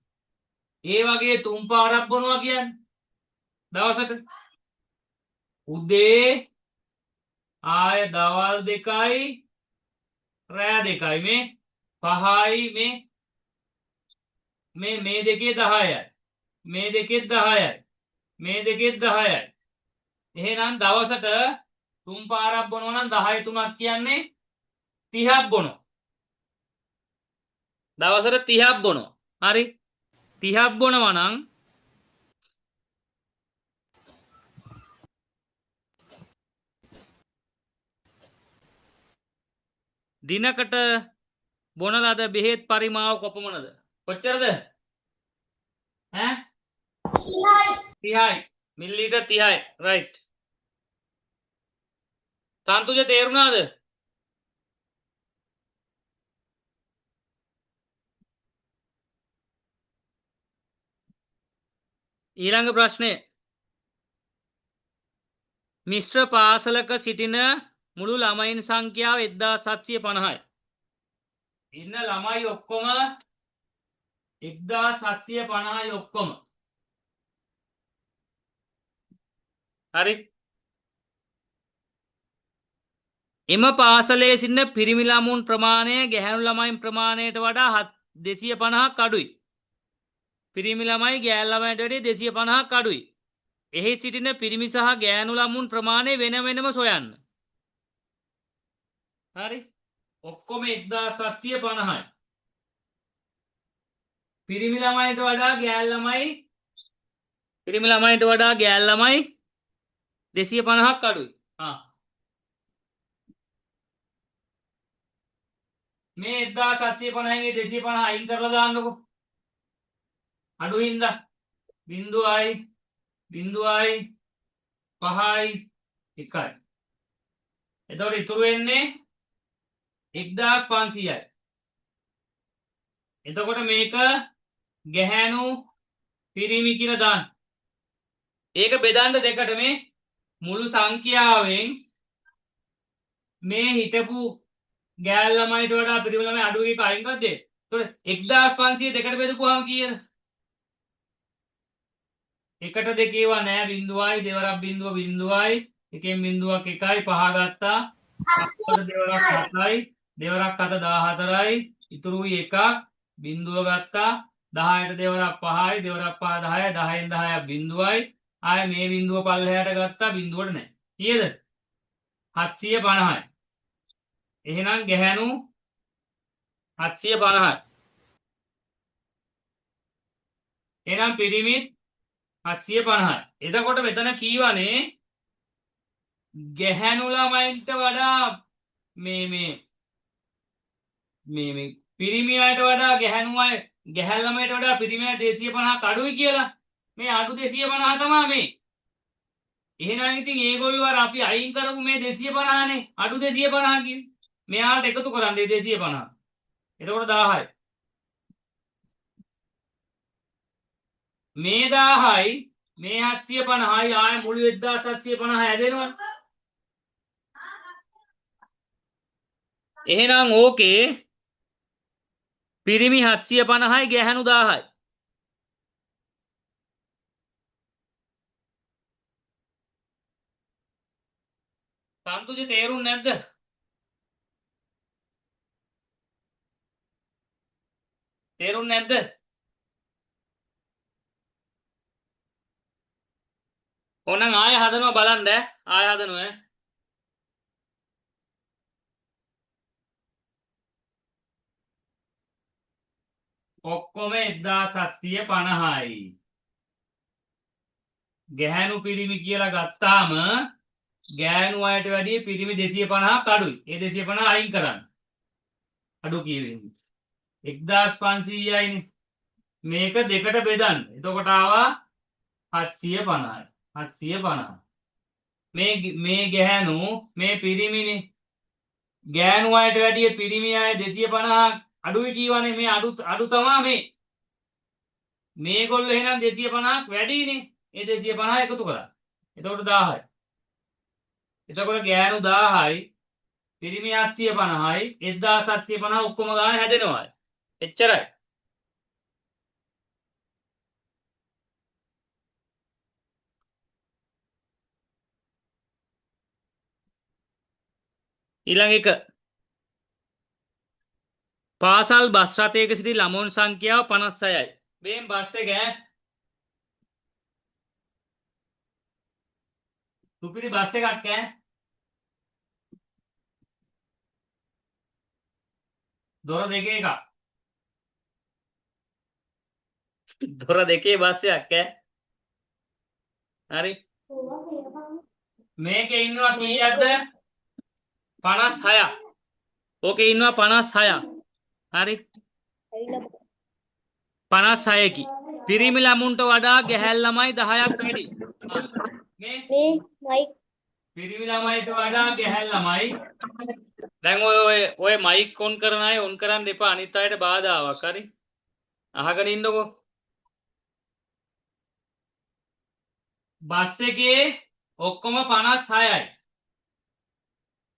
ඒ වගේ 3 පාරක් බොනවා කියන්නේ දවසට උදේ ආය දවල් දෙකයි රෑ දෙකයි මේ 5යි මේ දෙකේ 10යි. මේ දෙකේ 10යි. මේ දෙකේ 10යි. එහෙනම් දවසට 3 පාරක් බොනවා නම් 10 3ක් කියන්නේ 30ක් බොනවා. දවසට 30ක් බොනවා. හරි? 30ක් බොනවා නම් දිනකට බොන ලද බෙහෙත් පරිමාව කොපමණද? කොච්චරද? ඈ 30යි. මිලිලීටර් 30යි. රයිට්. තන්තුජ තේරුණාද? ඊළඟ ප්‍රශ්නය. මිශ්‍ර පාසලක සිටින මුළු ළමයින් සංඛ්‍යාව 1750යි. ඉන්න ළමයි ඔක්කොම 1750යි ඔක්කොම. හරි? එම පාසලේ සිටින පිරිමි ළමුන් ප්‍රමාණය ගැහැණු ළමයින් ප්‍රමාණයට වඩා 250ක් අඩුයි. පිරිමි ළමයි ගෑණු ළමයින්ට වඩා 250ක් අඩුයි. එහි සිටින පිරිමි සහ ගෑණු ළමුන් ප්‍රමාණය වෙන වෙනම සොයන්න. හරි? ඔක්කොම 1750යි. පිරිමි ළමයින්ට වඩා ගෑණු ළමයි 250ක් අඩුයි. මේ 1750ගේ 250 අයින් කරලා දාන්නකො. අඩු හින්දා බිංදුවයි 5යි 1යි. එතකොට ඉතුරු වෙන්නේ 1500යි. එතකොට මේක ගැහැණු පිරිමි කියලා දාන්න. ඒක බෙදන්න දෙකට. මේ මුළු සංඛ්‍යාවෙන් මේ හිටපු ගෑල් ළමයිට වඩා පිරිමි ළමයි අඩු එක අයින් කරද්ද එතකොට 1500 දෙකට බෙදපුවාම කීයද? එකට දෙකේවා නෑ බිංදුවයි දෙවරක් බිංදුව බිංදුවයි එකෙන් බිංදුවක් 1යි 5 ගත්තා. අපට දෙවරක් 7යි දෙවරක් 7 14යි ඉතුරුයි එකක් බිංදුව ගත්තා. 10ට දෙවරක් 5යි දෙවරක් 5 10යි 10න් 10ක් බිංදුවයි ආය මේ බිංදුව පල්ලෙහාට ගත්තා බිංදුවට නෑ. කීයද? 750යි. එහෙනම් ගැහැණු 750යි. එහෙනම් පිරිමිත් 750යි. එතකොට මෙතන කීවනේ ගැහැණු ළමයින්ට වඩා මේ පිරිමි අයට වඩා ගැහැණු ළමයිට වඩා පිරිමි අය 250ක් අඩුයි කියලා. මේ අඩු 250 තමයි මේ. එහෙනම් ඉතින් ඒගොල්ලෝ අර අපි අයින් කරපු මේ 250නේ අඩු 250 කියන්නේ. මෙයාට එකතු කරන්න 250. එතකොට 1000යි. මේ 1000යි මේ 750යි ආය මුළු 1750 හැදෙනවා. එහෙනම් ඕකේ පිරිමි 750යි ගැහැණු 1000යි. සන්තුජ තේරුම් නැද්ද? තේරුම් නැද්ද? ඕනනම් ආය හදනවා බලන්න ආය හදනවා. ඔක්කොම 1750යි. ගැහැණු පිරිමි කියලා ගත්තාම ගෑනු අයට වැඩිය පිරිමි 250ක් අඩුයි. ඒ 250 අයින් කරන්න. අඩු කියවෙන්නේ. 1500යිනේ. මේක දෙකට බෙදන්න. එතකොට ආවා 750යි. 750. මේ ගැහැණු මේ පිරිමිනේ. ගෑනු අයට වැඩිය පිරිමි අය 250ක් අඩුයි කියවනේ මේ අඩු තමයි මේ. මේගොල්ලෝ එහෙනම් 250ක් වැඩිනේ. ඒ 250 එකතු කරා. එතකොට 1000යි. එතකොට ගෑනු 1000යි පිරිමි 750යි 1750 ඔක්කොම ගාන හැදෙනවා. එච්චරයි. ඊළඟ එක පාසල් බස් රථයක සිටි ළමුන් සංඛ්‍යාව 56යි. මේන් බස් එක සුපිරි බස් එකක් දොර දෙකේ එකක්. දොර දෙකේ බස් එකක් හරි. මේකේ ඉන්නවා කීයක්ද? 56ක්. ඕකේ ඉන්නවා 56ක්. හරි. 56කි. පිරිමි ළමුන්ට වඩා ගැහැණු ළමයි 10ක් වැඩි. මේ මයික් පිරිමි ළමයිට වඩා ගැහැණු ළමයි. දැන් ඔය මයික් ඔන් කරන අය ඔන් කරන්න එපා. අනිත් අයට බාධාවක්. හරි. අහගෙන ඉන්නකෝ. බස් එකේ ඔක්කොම 56යි.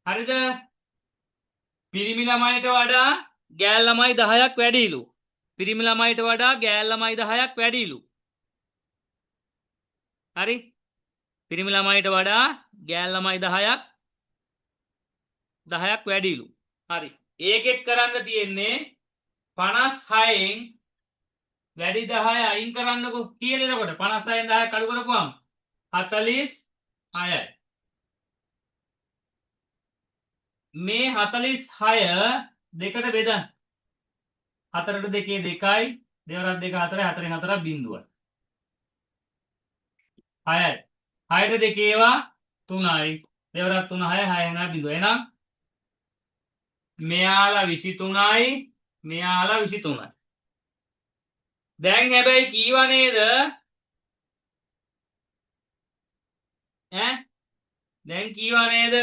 හරිද? පිරිමි ළමයිට වඩා ගැහැණු ළමයි 10ක් වැඩිලු. පිරිමි ළමයිට වඩා ගැහැණු ළමයි 10ක් වැඩිලු. හරි? පිරිමි ළමයිට වඩා ගැහැණු ළමයි 10ක් වැඩිලු. හරි. ඒකෙත් කරන්න තියෙන්නේ 56න් වැඩි 10 අයින් කරන්නකෝ. කීයද එතකොට? 56න් 10ක් අඩු කරපුවම 46යි. මේ 46 දෙකට බෙදන්න. 4ට 2 2යි, දෙවරක් 2 4යි, 4න් 4ක් බිඳුවයි. 6යි. 6ට 2 ඒවා 3යි, දෙවරක් 3 6යි, 6න් 6 බිඳුව. එහෙනම් මෙයාලා 23යි, මෙයාලා 23යි. දැන් හැබැයි කීවා නේද? දැන් කීවා නේද?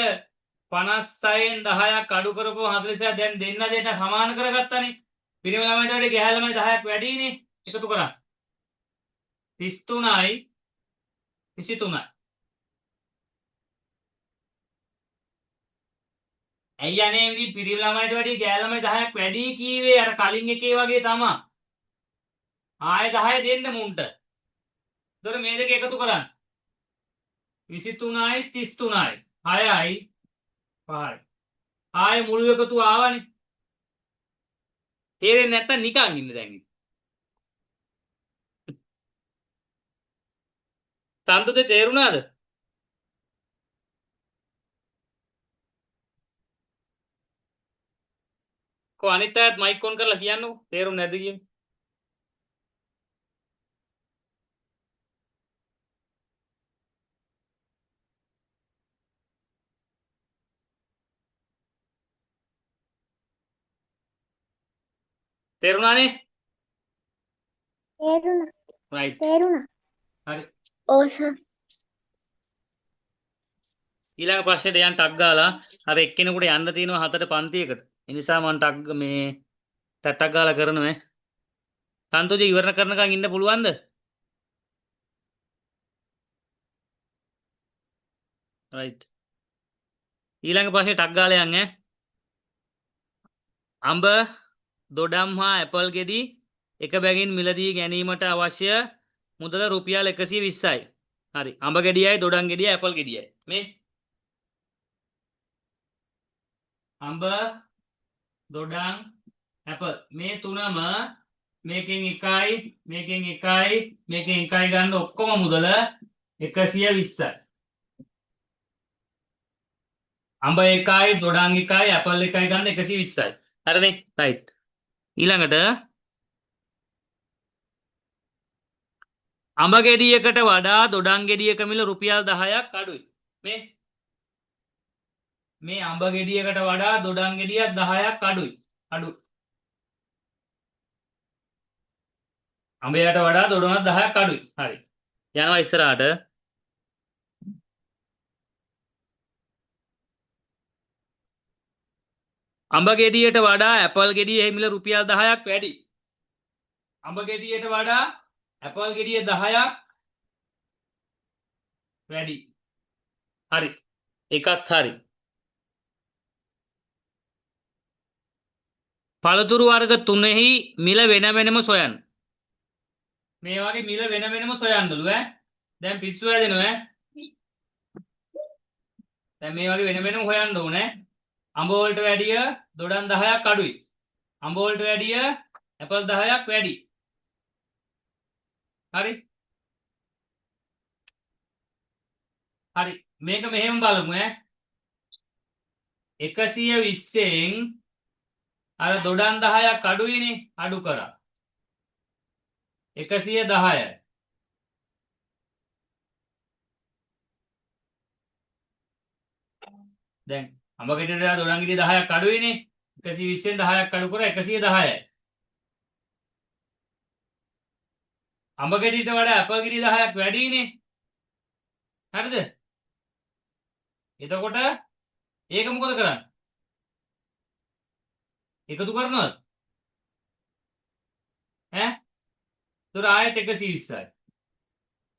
56න් 10ක් අඩු කරපුවා 46 දැන් දෙන්න සමාන කරගත්තානේ. පිරිමි ළමයිට වඩා ගැහැණු ළමයි 10ක් වැඩිනේ. එකතු කරා 33යි 23යි. ඇයි අනේ මේ පිරිමි ළමයිට වඩා ගැහැණු ළමයි 10ක් වැඩි කීවේ? අර කලින් එකේ වගේ තමයි. ආයෙ 10 දෙන්න මුන්ට. ඒතර මේ දෙක එකතු කරන්න. 23යි 33යි 6යි 5යි. ආයෙ මුළු එකතු ආවනේ. තේරෙන්නේ නැත්තම් නිකන් ඉන්න දැන්. සන්තුද තේරුණාද? කො අනිත් අයත් මයික් ඔන් කරලා කියන්නකෝ. තේරුම් නැද්ද කියන්නේ? තේරුණානේ? තේරුණා රයිට්. තේරුණා හරි. ඔව් සර් ඊළඟ ප්‍රශ්නෙට යන්න ටක් ගාලා අර එක්කෙනෙකුට යන්න තියෙනවා 4ට පන්තියකට. ඒ නිසා මම ටක් මේ ටක් ගාලා කරනවා. සන්තෝෂ ඉවරන කරනකන් ඉන්න පුළුවන්ද? right. ඊළඟ ප්‍රශ්නේ ටක් ගාලා යන්න ඈ. අඹ දොඩම් හා ඇපල් ගෙඩි එක බැගින් මිලදී ගැනීමට අවශ්‍ය මුදල රුපියල් 120යි. හරි. අඹ ගෙඩියයි දොඩම් ගෙඩියයි ඇපල් ගෙඩියයි. මේ අඹ දොඩම් ඇපල් මේ තුනම මේකෙන් එකයි මේකෙන් එකයි මේකෙන් එකයි ගන්න ඔක්කොම මුදල 120යි. අඹ එකයි දොඩම් එකයි ඇපල් එකයි ගන්න 120යි. හරිනේ? right. ඊළඟට අඹ ගෙඩියකට වඩා දොඩම් ගෙඩියක මිල රුපියල් 10ක් අඩුයි. මේ අඹ ගෙඩියකට වඩා දොඩම් ගෙඩියක් 10ක් අඩුයි. අඹයට වඩා දොඩමක් 10ක් අඩුයි. හරි. යනවා ඉස්සරහට. අඹ ගෙඩියට වඩා ඇපල් ගෙඩියේ මිල රුපියල් 10ක් වැඩි. අඹ ගෙඩියට වඩා ඇපල් ගෙඩිය 10ක් වැඩි. හරි. එකත් හරි. පළතුරු වර්ග තුනෙහි මිල වෙන වෙනම සොයන්න. මේ වගේ මිල වෙන වෙනම සොයන්නලු ඈ. දැන් පිස්සු හැදෙනවා ඈ. දැන් මේ වගේ වෙන වෙනම හොයන්න ඕනේ. අඹ වලට වැඩිය දොඩම් 10ක් අඩුයි. අඹ වලට වැඩිය ඇපල් 10ක් වැඩි. හරි. හරි. මේක මෙහෙම බලමු ඈ. 120න් අර දොඩම් 10ක් අඩුයිනේ අඩු කරා. 110යි. දැන් අඹ ගෙඩියට වඩා දොඩම් ගෙඩිය 10ක් අඩුයිනේ. 120න් 10ක් අඩු කරා 110යි. අඹ ගෙඩියට වඩා ඇපල් ගෙඩිය 10ක් වැඩිනේ. හරිද? එතකොට ඒක මොකද කරන්නේ? එකතු කරනවද? ඈ? ඒතර ආයෙත් 120යි.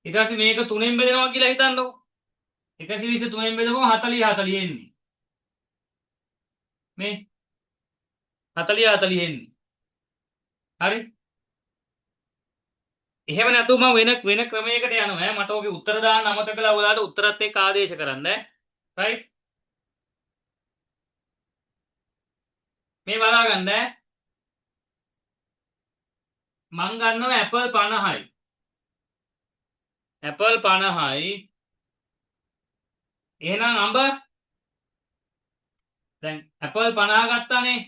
ඊට පස්සේ මේක 3ෙන් බෙදනවා කියලා හිතන්නකෝ. 120 3ෙන් බෙදපුවම 40 40 එන්නේ. මේ 40 40 එන්නේ. හරි? එහෙම නැතුව මම වෙන ක්‍රමයකට යනවා ඈ. මට ඔගේ උත්තර දාන්න අමතක කළා. ඔයාලට උත්තරත් එක්ක ආදේශ කරන්න ඈ. right? මේ බලා ගන්න ඈ. මං ගන්නවා ඇපල් 50යි. ඇපල් 50යි. එහෙනම් අඹ දැන් ඇපල් 50 ගත්තානේ.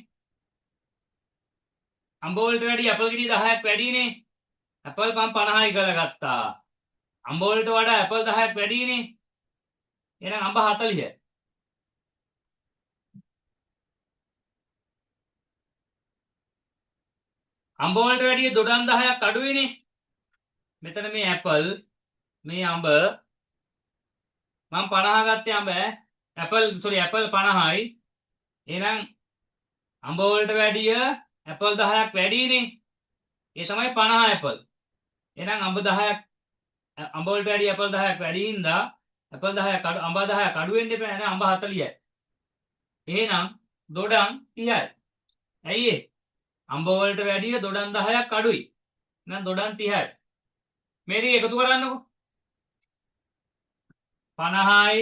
අඹ වලට වැඩි ඇපල් ගෙඩි 10ක් වැඩිනේ. ඇපල් 50යි කියලා ගත්තා. අඹ වලට වඩා ඇපල් 10ක් වැඩිනේ. එහෙනම් අඹ 40යි. අඹ වලට වැඩිය දොඩම් 10ක් අඩුයිනේ. මෙතන මේ ඇපල් මේ අඹ මම 50 ගත්තේ අඹ ඇපල් 50යි. එහෙනම් අඹ වලට වැඩිය ඇපල් 10ක් වැඩිනේ. ඒ තමයි 50 ඇපල්. එහෙනම් අඹ 10ක් අඹ වලට වැඩිය ඇපල් 10ක් වැඩි හින්දා ඇපල් 10ක් අඩු අඹ 10ක් අඩු වෙන්න එපා නේද? අඹ 40යි. එහෙනම් දොඩම් 30යි. ඇයි ඒ? අඹ වලට වැඩිය දොඩම් 10ක් අඩුයි. එහෙනම් දොඩම් 30යි. මේ දෙක එකතු කරන්නකෝ. 50යි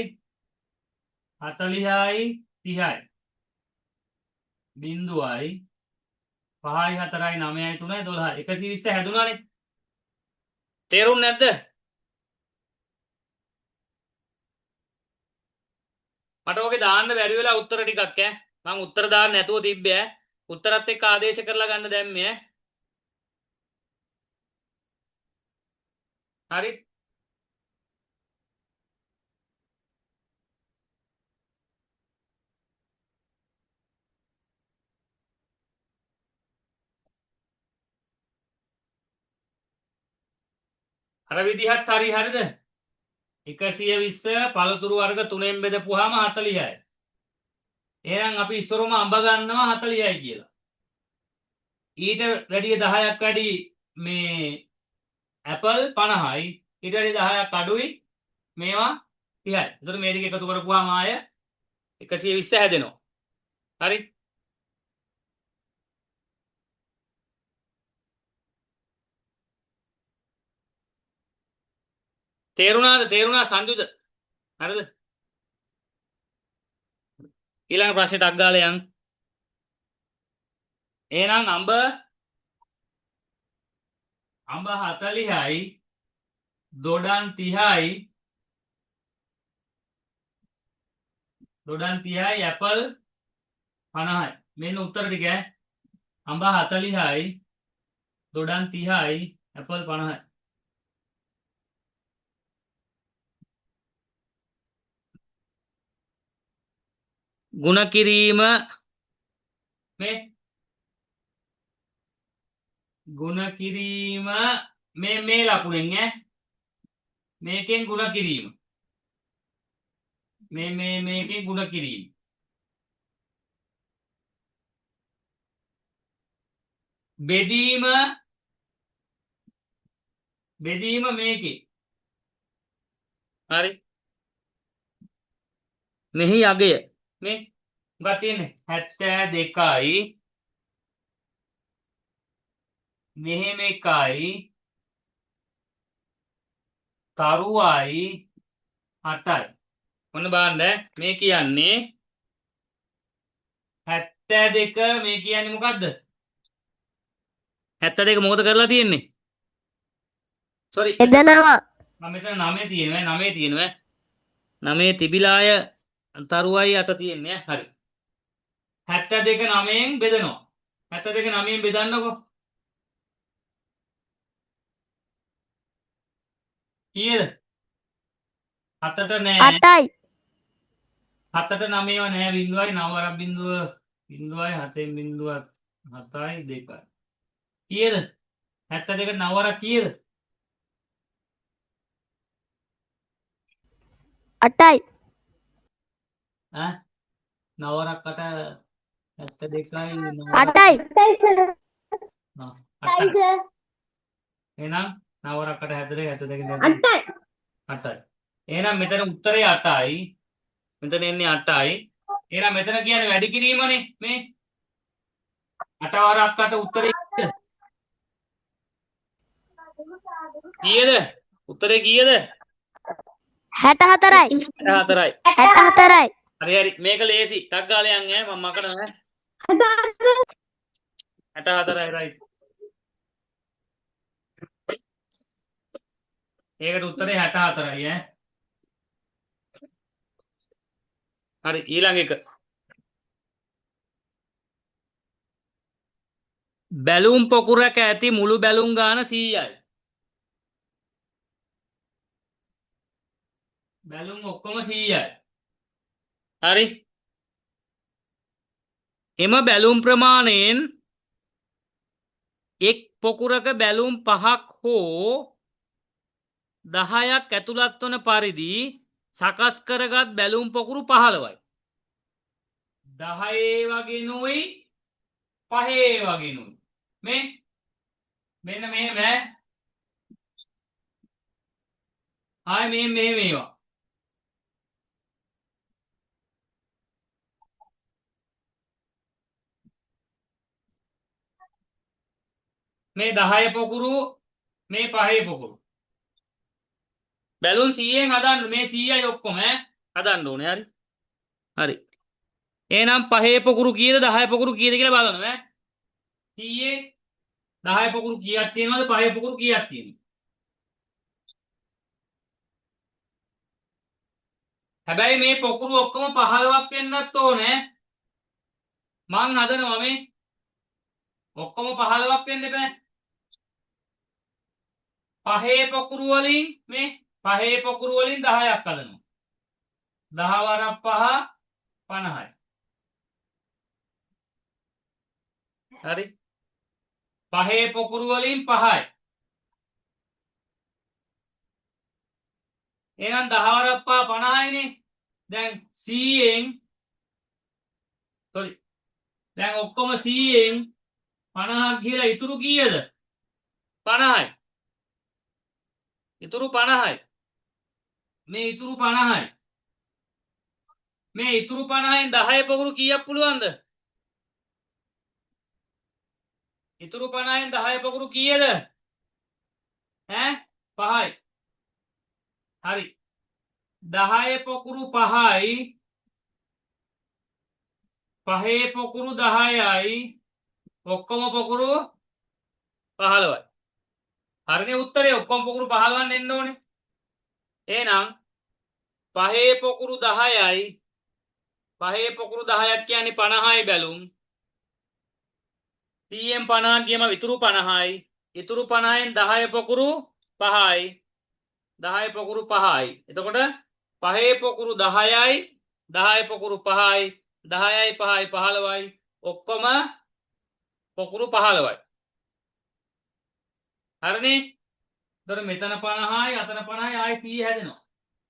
40යි 30යි. බිංදුවයි 5යි 4යි 9යි 3යි 12යි 120 හැදුනානේ. තේරුම් නැද්ද? මට ඔගේ දාන්න බැරි වෙලා උත්තර ටිකක් ඈ. මම උත්තර දාන්න නැතුව තිබ්බේ ඈ. උත්තරත් එක්ක ආදේශ කරලා ගන්න දැම්මේ ඈ. හරි. අර විදිහත් හරි හරිද? 120 පළතුරු වර්ග 3ෙන් බෙදපුවාම 40යි. එහෙනම් අපි ඉස්සරම අඹ ගන්නවා 40යි කියලා. ඊට වැඩිය 10ක් වැඩි මේ ඇපල් 50යි. ඊට වැඩිය 10ක් අඩුයි මේවා 30යි. එතකොට මේ දෙක එකතු කරපුවාම ආය 120 හැදෙනවා. හරි? තේරුණා සංජුද? හරිද? ඊළඟ ප්‍රශ්නෙට අක් ගාලා යන්. එහෙනම් අඹ 40යි දොඩම් 30යි ඇපල් 50යි. මෙන්න උත්තර ටික ඈ. අඹ 40යි දොඩම් 30යි ඇපල් 50යි. ගුණ කිරීම මේ ගුණ කිරීම මේ ලකුණෙන් ඈ. මේකෙන් ගුණ කිරීම. මේකෙන් ගුණ කිරීම. බෙදීම මේකේ. හරි. මෙහි අගය මේ මොකක්ද තියෙන්නේ 72යි මෙහෙම එකයි තරුවයි 8යි. ඔන්න බලන්න මේ කියන්නේ 72 මේ කියන්නේ මොකද්ද? 72 මොකද කරලා තියෙන්නේ? සෝරි. එදනවා. මම මෙතන 9 තියෙනවා. 9 තිබිලාය තරුවයි 8 තියෙන්නේ. හරි. 72 9ෙන් බෙදනවා. 72 9ෙන් බෙදන්නකො. කීයද? 7ට නෑ. 8යි. 7ට 9ව නෑ බිඳුවයි 9 වරක් බිඳුව බිඳුවයි 7න් බිඳුවක් 7යි 2යි. කීයද? 72 9 වරක් කීයද? 8යි. ඈ 9 වරක් 8 72යි 8යි. 8යි. එහෙනම් 9 වරක් 8 72 72 8යි. එහෙනම් මෙතන උත්තරේ 8යි. මෙතන එන්නේ 8යි. එහෙනම් මෙතන කියන්නේ වැඩි කිරීමනේ මේ 8 වරක් 8 උත්තරේ කීයද? උත්තරේ කීයද? 64යි. 64යි. 64යි. හරි මේක ලේසි. ටක් ගාලා යන් ඈ මම මකන ඈ. 64යි රයිට්. ඒකට උත්තරේ 64යි ඈ. හරි ඊළඟ එක. බැලුම් පොකුරක ඇති මුළු බැලුම් ගාන 100යි. බැලුම් ඔක්කොම 100යි. හරි. එම බැලුම් ප්‍රමාණයෙන් එක් පොකුරක බැලුම් 5ක් හෝ 10ක් ඇතුළත් වන පරිදි සකස් කරගත් බැලුම් පොකුරු 15යි. 10 වගේනුයි 5 වගේනුයි. මෙන්න මෙහෙම ආයි මේවා. මේ 10 පොකුරු මේ 5 පොකුරු. බැලුම් 100ෙන් හදන්න මේ 100යි ඔක්කොම හදන්න ඕනේ. හරි. එහෙනම් 5 පොකුරු කීයද 10 පොකුරු කීයද කියලා බලන්න 100 10 පොකුරු කීයක් තියෙනවද 5 පොකුරු කීයක් තියෙනවද? හැබැයි මේ පොකුරු ඔක්කොම 15ක් වෙන්නත් ඕනේ. මං හදනවා මේ ඔක්කොම 15ක් වෙන්න බෑ. 5 පොකුරු වලින් මේ 5 පොකුරු වලින් 10ක් හදනවා. 10 වරක් 5 50යි. හරි. 5 පොකුරු වලින් 5යි. එහෙනම් 10 වරක් 5 50යිනේ. දැන් 100ෙන් sorry. දැන් ඔක්කොම 100ෙන් 50ක් ගිහලා ඉතුරු කීයද? 50යි. ඉතුරු 50යි. මේ ඉතුරු 50යි. මේ ඉතුරු 50න් 10 පොකුරු කීයක් පුළුවන්ද? ඉතුරු 50න් 10 පොකුරු කීයද? ඈ 5යි. හරි. 10 පොකුරු 5යි. 5 පොකුරු 10යි. ඔක්කොම පොකුරු 15යි. හරිනේ උත්තරේ ඔක්කොම පොකුරු 15න් එන්න ඕනේ. එහෙනම් 5 පොකුරු 10යි. 5 පොකුරු 10ක් කියන්නේ 50යි බැලුම්. 100න් 50 ගියම ඉතුරු 50යි. ඉතුරු 50න් 10 පොකුරු 5යි. 10 පොකුරු 5යි. එතකොට 5 පොකුරු 10යි 10 පොකුරු 5යි 10යි 5යි 15යි ඔක්කොම පොකුරු 15යි. හරිනේ? එතකොට මෙතන 50යි අතන 50යි ආයි 100 හැදෙනවා.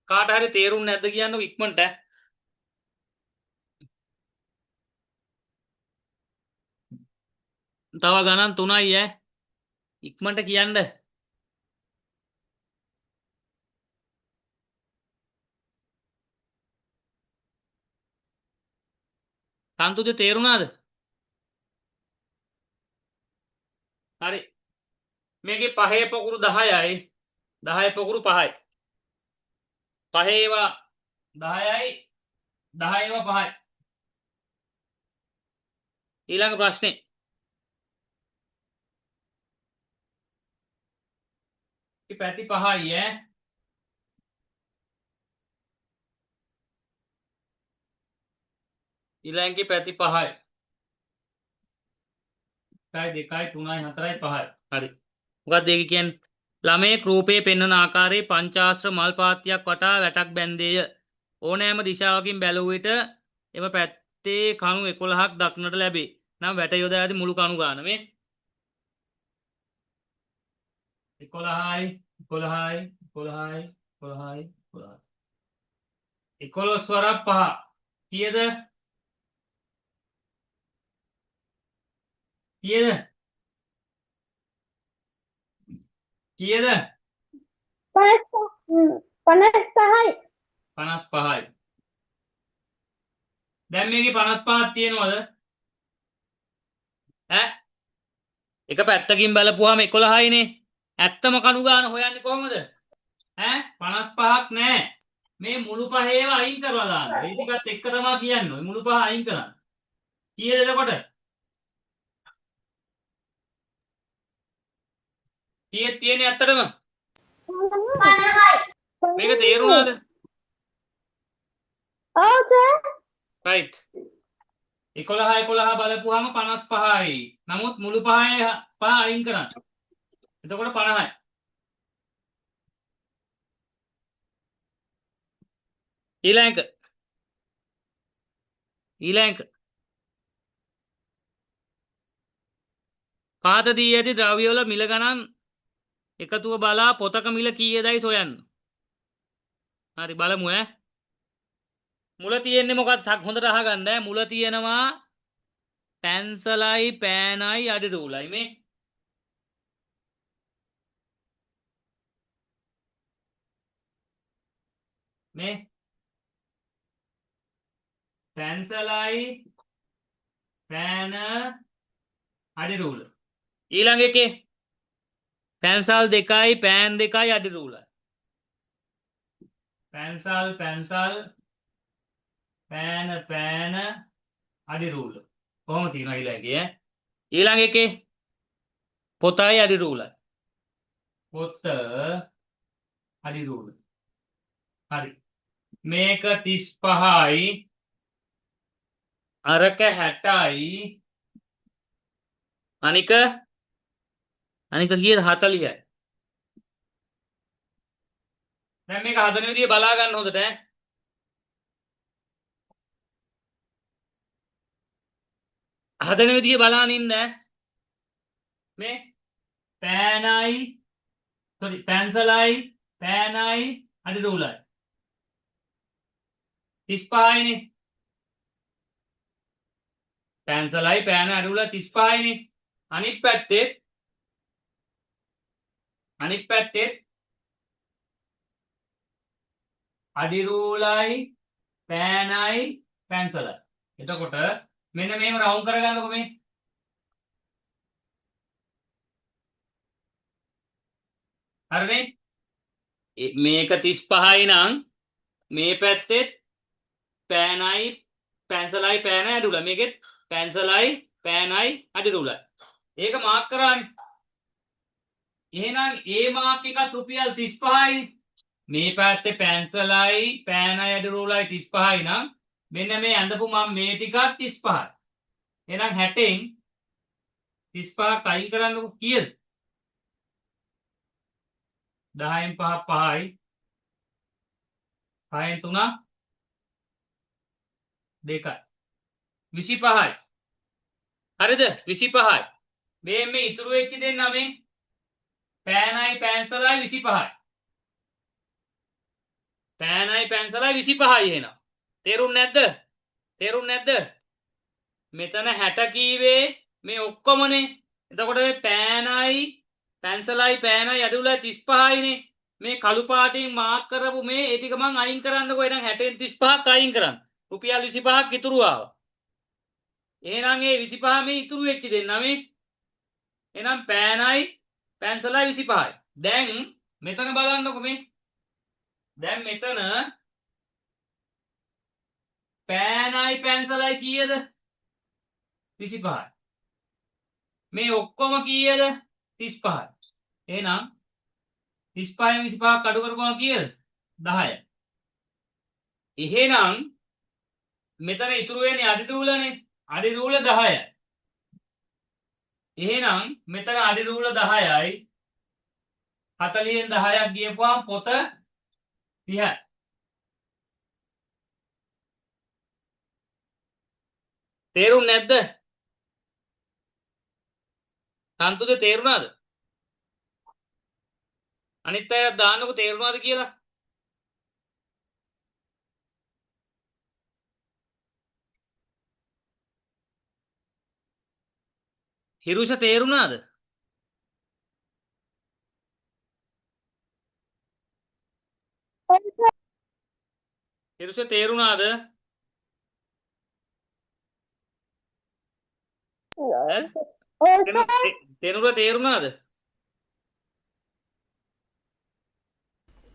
කාට හරි තේරුන්නේ නැද්ද කියන්නකො ඉක්මනට. තව ගණන් 3යි ඈ. ඉක්මනට කියන්න. සන්තුජ තේරුණාද? හරි. මේකේ 5 පොකුරු 10යි 10 පොකුරු 5යි. 5 ඒවා 10යි 10 ඒවා 5යි. ඊළඟ ප්‍රශ්නේ. පැති 5යි ඈ. ඊළඟේ පැති 5යි. 1 2 3 4 5යි. හරි. මොකක්ද ඒක කියන්නේ? ළමයේ රූපයේ පෙන්වන ආකාරයේ පංචාශ්‍ර මල් පාත්තියක් වටා වැටක් බැන්දේය. ඕනෑම දිශාවකින් බැලුව විට එම පැත්තේ කණු 11ක් දක්නට ලැබේ. නම් වැට යොදා ඇති මුළු කණු ගාන මේ 11යි 11යි 11යි 11යි 11යි 11 වරක් 5 කීයද? කීයද? කීයද? 55යි. 55යි. දැන් මේකේ 55ක් තියෙනවද? ඈ? එක පැත්තකින් බලපුවාම 11යිනේ. ඇත්තම කණු ගාන හොයන්නේ කොහොමද? ඈ 55ක් නෑ. මේ මුළු පහේව අයින් කරලා දාන්න. ඒ ටිකත් එක්ක තමයි කියන්නේ. මුළු පහ අයින් කරන්න. කීයද එතකොට? කීයක් තියෙන්නේ ඇත්තටම? 50යි. මේක තේරුණාද? ඔව් සර්. රයිට්. 11 11 බලපුවාම 55යි. නමුත් මුළු පහේ පහ අයින් කරන්න. එතකොට 50යි. ඊළඟ පහත දී ඇති ද්‍රව්‍යවල මිල ගණන් එකතුව බලා පොතක මිල කීයදයි සොයන්න. හරි බලමු ඈ. මුල තියෙන්නේ මොකක්ද? හොඳට අහගන්න ඈ. මුල තියෙනවා පැන්සලයි පෑනයි අඩි රූලයි මේ. මේ පැන්සලයි පෑන අඩි රූල. ඊළඟ එකේ පැන්සල් දෙකයි පෑන් දෙකයි අඩි රූලයි. පැන්සල් පෑන අඩි රූල. කොහොම තියෙනවා ඊළඟේ? ඊළඟ එකේ පොතයි අඩි රූලයි. පොත අඩි රූල. හරි. මේක 35යි අරක 60යි අනික කීයද? 40යි. දැන් මේක හදන විදිය බලා ගන්න හොඳට ඈ. හදන විදිය බලාගෙන ඉන්න ඈ. මේ පැන්සලයි පෑනයි අඩි රූලයි 35යිනේ. පැන්සලයි පෑන අඩි රූල 35යිනේ. අනිත් පැත්තේ අඩි රූලයි පෑනයි පැන්සලයි. එතකොට මෙන්න මේව රවුම් කරගන්නකො මේ. හරිනේ? මේක 35යි නම් මේ පැත්තෙත් පෑනයි පැන්සලයි පෑනයි අඩිරුලයි. මේකෙත් පැන්සලයි පෑනයි අඩිරුලයි. ඒක මාක් කරානේ. එහෙනම් ඒ මාක් එකත් රුපියල් 35යි. මේ පැත්තේ පැන්සලයි පෑනයි අඩිරුලයි 35යි නම් මෙන්න මේ ඇඳපු මම මේ ටිකත් 35යි. එහෙනම් 60න් 35ක් අයින් කරන්නකො කීයද? 10න් 5 5යි. 6න් 3 2යි. 25යි. හරිද? 25යි. මේ ඉතුරු වෙච්ච දෙන්න මේ පෑනයි පැන්සලයි 25යි. පෑනයි පැන්සලයි 25යි එහෙනම්. තේරුන්නේ නැද්ද? තේරුන්නේ නැද්ද? මෙතන 60 කීවේ මේ ඔක්කොමනේ. එතකොට මේ පෑනයි පැන්සලයි පෑනයි අඩුලයි 35යිනේ. මේ කළු පාටින් මාක් කරපු මේ ඒ ටික මං අයින් කරන්නකෝ. එහෙනම් 60න් 35ක් අයින් කරන්න. රුපියල් 25ක් ඉතුරු ආවා. එහෙනම් ඒ 25 මේ ඉතුරු වෙච්ච දෙන්න මේ. එහෙනම් පෑනයි පැන්සලයි 25යි. දැන් මෙතන බලන්නකො මේ. දැන් මෙතන පෑනයි පැන්සලයි කීයද? 25යි. මේ ඔක්කොම කීයද? 35යි. එහෙනම් 35න් 25ක් අඩු කරපුවම කීයද? 10යි. එහෙනම් මෙතන ඉතුරු වෙන්නේ අඩිරූලනේ. අඩිරූල 10යි. එහෙනම් මෙතන අඩිරූල 10යි. 40න් 10ක් ගියපුවම පොත 30යි. තේරුන්නේ නැද්ද? සන්තුද තේරුණාද? අනිත් අයත් දාන්නකො තේරුණාද කියලා. හිරුෂ තේරුණාද? හිරුෂ තේරුණාද? තෙනුර තේරුණාද?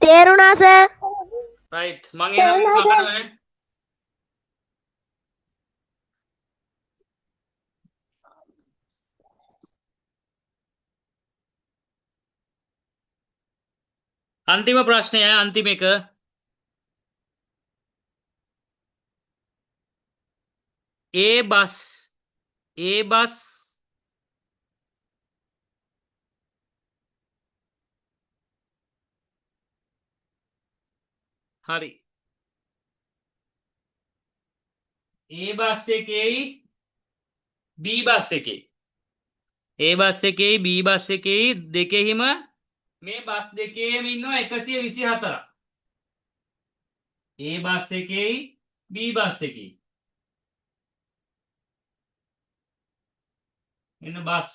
තේරුණා සර්. රයිට් මං එහෙනම් අහනවා. අන්තිම ප්‍රශ්නය අන්තිම එක. ඒ බස් හරි. ඒ බස් එකේයි B බස් එකේ. ඒ බස් එකේයි B බස් එකේයි දෙකෙහිම මේ බස් දෙකේම ඉන්නවා 124ක්. ඒ බස් එකේයි B බස් එකේයි. එන්න බස්.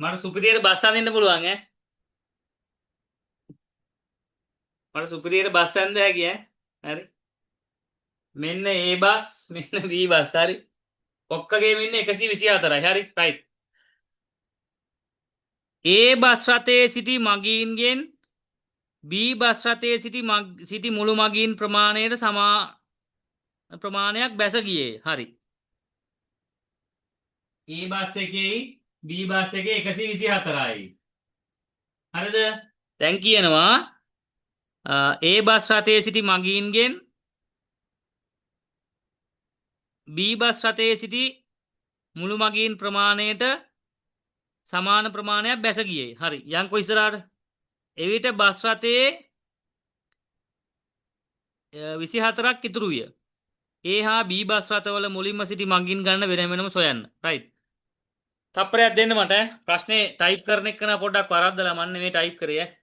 මට සුපිරියට බස් අඳින්න පුළුවන් ඈ. මට සුපිරියට බස් අඳින්න හැකියි ඈ. හරි. මෙන්න ඒ බස් මෙන්න B බස් හරි. ඔක්කොගේම ඉන්නේ 124යි. හරි. රයිට්. ඒ බස් රථයේ සිටි මගීන්ගෙන් B බස් රථයේ සිටි මුළු මගීන් ප්‍රමාණයට සමා ප්‍රමාණයක් බැස ගියේ. හරි. ඒ බස් එකේයි B බස් එකේ 124යි. හරිද? දැන් කියනවා ඒ බස් රථයේ සිටි මගීන්ගෙන් B බස් රථයේ සිටි මුළු මගීන් ප්‍රමාණයට සමාන ප්‍රමාණයක් බැස ගියේ. හරි. යන්කෝ ඉස්සරහට. එවිට බස් රථයේ 24ක් ඉතුරු විය. ඒ හා B බස් රථවල මුලින්ම සිටි මගින් ගන්න වෙන වෙනම සොයන්න. රයිට්. තප්පරයක් දෙන්න මට. ප්‍රශ්නේ ටයිප් කරන එක නා පොඩ්ඩක් වරද්දලා මම මේ ටයිප් කරේ ඈ.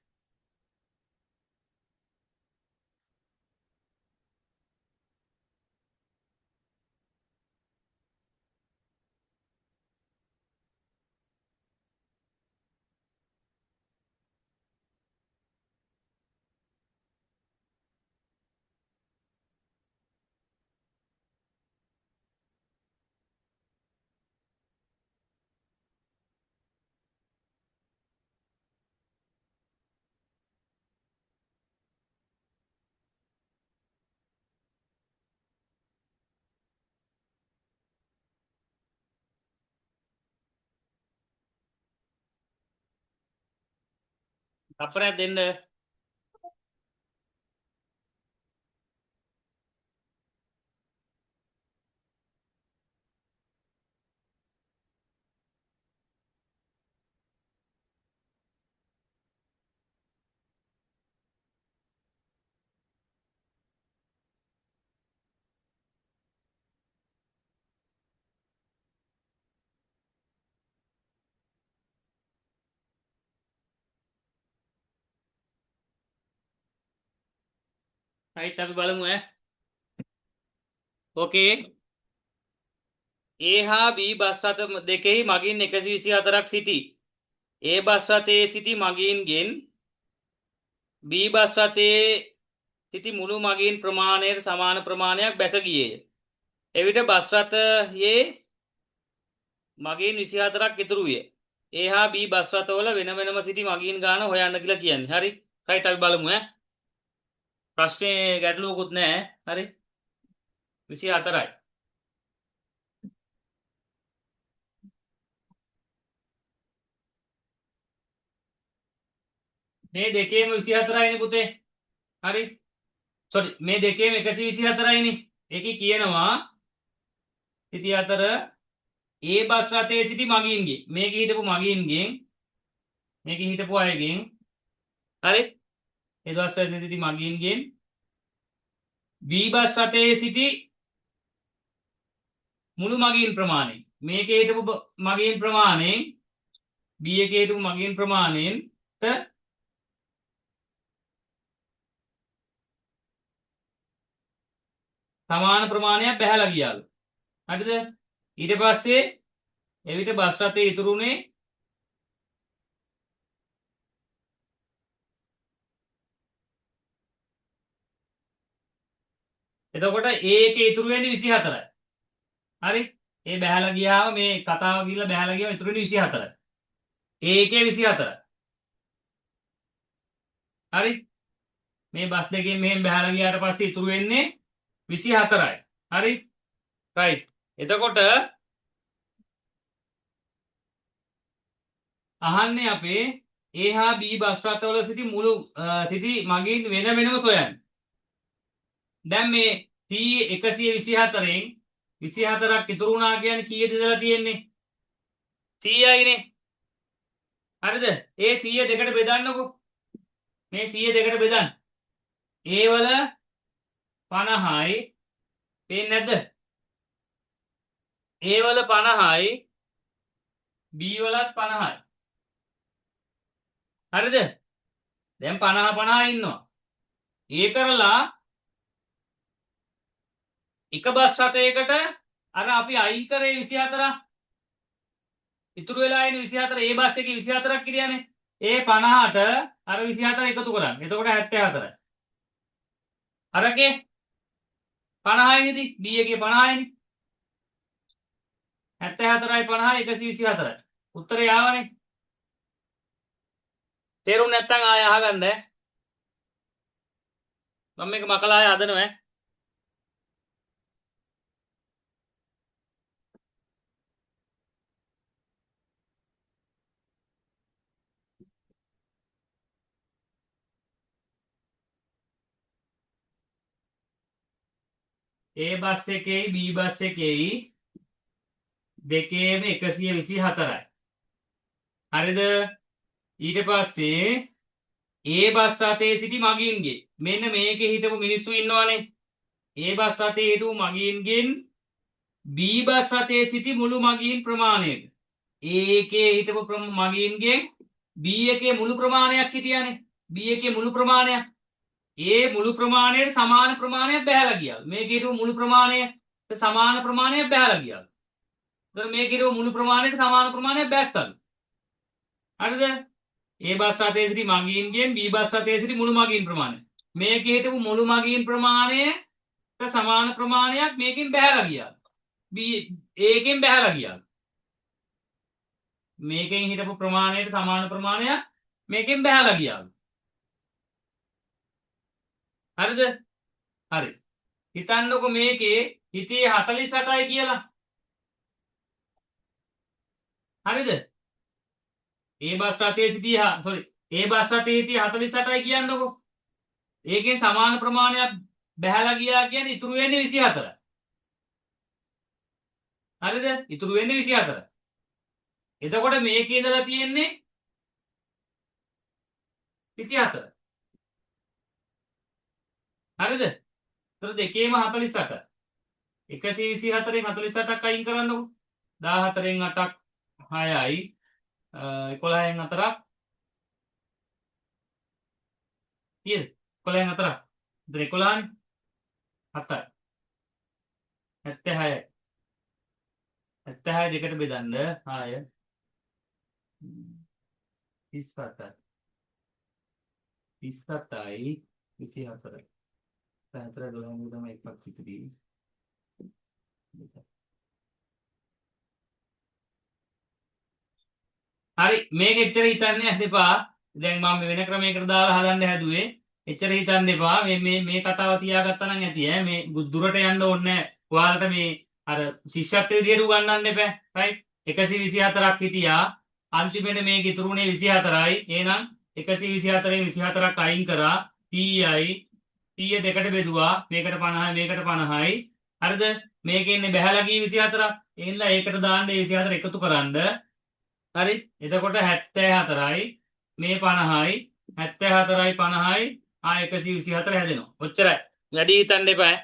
තප්පරයක් දෙන්න. right අපි බලමු ඈ. ඕකේ. A හා B බස් රථ දෙකෙහි මගින් 124ක් සිටී. A බස් රථයේ සිටි මගීන්ගෙන් B බස් රථයේ සිටි මුළු මගීන් ප්‍රමාණයට සමාන ප්‍රමාණයක් බැස ගියේය. එවිට බස් රථයේ මගීන් 24ක් ඉතුරු විය. A හා B බස් රථවල වෙන වෙනම සිටි මගීන් ගාන හොයන්න කියලා කියන්නේ. හරි. right අපි බලමු ඈ. ප්‍රශ්නේ ගැටලුවකුත් නැහැ. හරි. 24යි. මේ දෙකේම 24යිනේ පුතේ. හරි. sorry මේ දෙකේම 124යිනේ. ඒකේ කියනවා සිටි අතර A බස් රථයේ සිටි මගීන්ගේ මේකේ හිටපු මගීන්ගෙන් මේකේ හිටපු අයගෙන් හරි ඒ බස් රථයේ සිටි මගීන්ගෙන් B බස් රථයේ සිටි මුළු මගීන් ප්‍රමාණය මේකේ හිටපු මගීන් ප්‍රමාණයෙන් B එකේ හිටපු මගීන් ප්‍රමාණයෙන් සමාන ප්‍රමාණයක් බැහැලා ගියාලු. හරිද? ඊට පස්සේ එවිට බස් රථයේ ඉතුරුනේ එතකොට A එකේ ඉතුරු වෙන්නේ 24යි. හරි? ඒ බැහැලා ගියාම මේ කතාව ගිහිල්ලා බැහැලා ගියාම ඉතුරු වෙන්නේ 24යි. A එකේ 24යි. හරි? මේ බස් දෙකෙන් මෙහෙන් බැහැලා ගියාට පස්සේ ඉතුරු වෙන්නේ 24යි. හරි? right. එතකොට අහන්නේ අපේ A හා B බස් රථවල සිටි මුළු සිටි මගින් වෙන වෙනම සොයන්න. දැන් මේ C 124න් 24ක් ඉතුරු වුණා කියන්නේ කීයද ඉඳලා තියෙන්නේ? 100යිනේ. හරිද? ඒ 100 දෙකට බෙදන්නකෝ. මේ 100 දෙකට බෙදන්න. A වල 50යි. පේන්නේ නැද්ද? A වල 50යි. B වලත් 50යි. හරිද? දැන් 50 50 ඉන්නවා. ඒ කරලා එක බස් රථයකට අර අපි අයින් කරේ 24 ඉතුරු වෙලා ඉන්නේ 24 ඒ බස් එකේ 24ක් කියලානේ. ඒ 50ට අර 24 එකතු කරන්න. එතකොට 74යි. අරකේ 50යි නේද? B එකේ 50යිනේ. 74යි 50යි 124යි. උත්තරේ ආවනේ. තේරුම් නැත්නම් ආය අහගන්න. මම මේක මකලා ආය හදනවා. A බස් එකේයි B බස් එකේයි දෙකේම 124යි. හරිද? ඊට පස්සේ A බස් රථයේ සිටි මගීන්ගේ මෙන්න මේකේ හිටපු මිනිස්සු ඉන්නවනේ. A බස් රථයේ හිටපු මගීන්ගෙන් B බස් රථයේ සිටි මුළු මගීන් ප්‍රමාණයද A එකේ හිටපු මගීන්ගෙන් B එකේ මුළු ප්‍රමාණයක් හිටියානේ. B එකේ මුළු ප්‍රමාණයක් ඒ මුළු ප්‍රමාණයට සමාන ප්‍රමාණයක් බැහැලා ගියා. මේකේ හිටපු මුළු ප්‍රමාණයට සමාන ප්‍රමාණයක් බැහැලා ගියා. ඒතර මේකේ හිටපු මුළු ප්‍රමාණයට සමාන ප්‍රමාණයක් බැස්සලු. හරිද? A බස් රථයේ සිටි මගීන්ගෙන් B බස් රථයේ සිටි මුළු මගීන් ප්‍රමාණය. මේකේ හිටපු මුළු මගීන් ප්‍රමාණයට සමාන ප්‍රමාණයක් මේකෙන් බැහැලා ගියා. B A එකෙන් බැහැලා ගියා. මේකෙන් හිටපු ප්‍රමාණයට සමාන ප්‍රමාණයක් මේකෙන් බැහැලා ගියා. හරිද? හරි. හිතන්නකො මේකේ හිටියේ 48යි කියලා. හරිද? A බස් රථයේ සිටියා sorry ඒ බස් රථයේ හිටිය 48යි කියන්නකෝ. ඒකෙන් සමාන ප්‍රමාණයක් බැහැලා ගියා කියන්නේ ඉතුරු වෙන්නේ 24. හරිද? ඉතුරු වෙන්නේ 24. එතකොට මේකේ ඉඳලා තියෙන්නේ 24. හරිද? ඒතර දෙකේම 48. 124න් 48ක් අයින් කරන්නකෝ. 14න් 8ක් 6යි. 11න් 4ක් කීයද? 11න් 4ක්. එතන 11නේ 7යි. 76යි. 76 දෙකට බෙදන්න 6 37යි. 37යි 24යි. 4 12 තමයි එකක් ඉතිරි. හරි මේක එච්චර හිතන්න එපා. දැන් මම වෙන ක්‍රමයකට දාලා හදන්න හැදුවේ. එච්චර හිතන්න එපා. මේ කතාව තියාගත්තා නම් ඇති ඈ. මේ දුරට යන්න ඕනේ නැහැ. ඔයාලට මේ අර ශිෂ්‍යත්ව විදියට උගන්වන්න එපා. රයිට් 124ක් හිටියා. අන්තිමට මේක ඉතුරුනේ 24යි. එහෙනම් 124න් 24ක් අයින් කරා. Tයි 100 දෙකට බෙදුවා. මේකට 50යි මේකට 50යි. හරිද? මේකෙන්නේ බැහැලා ගිය 24ක්. එහෙනම් ඒකට දාන්න 24 එකතු කරන්න. හරි එතකොට 74යි මේ 50යි 74යි 50යි 124 හැදෙනවා. ඔච්චරයි. වැඩි හිතන්න එපා.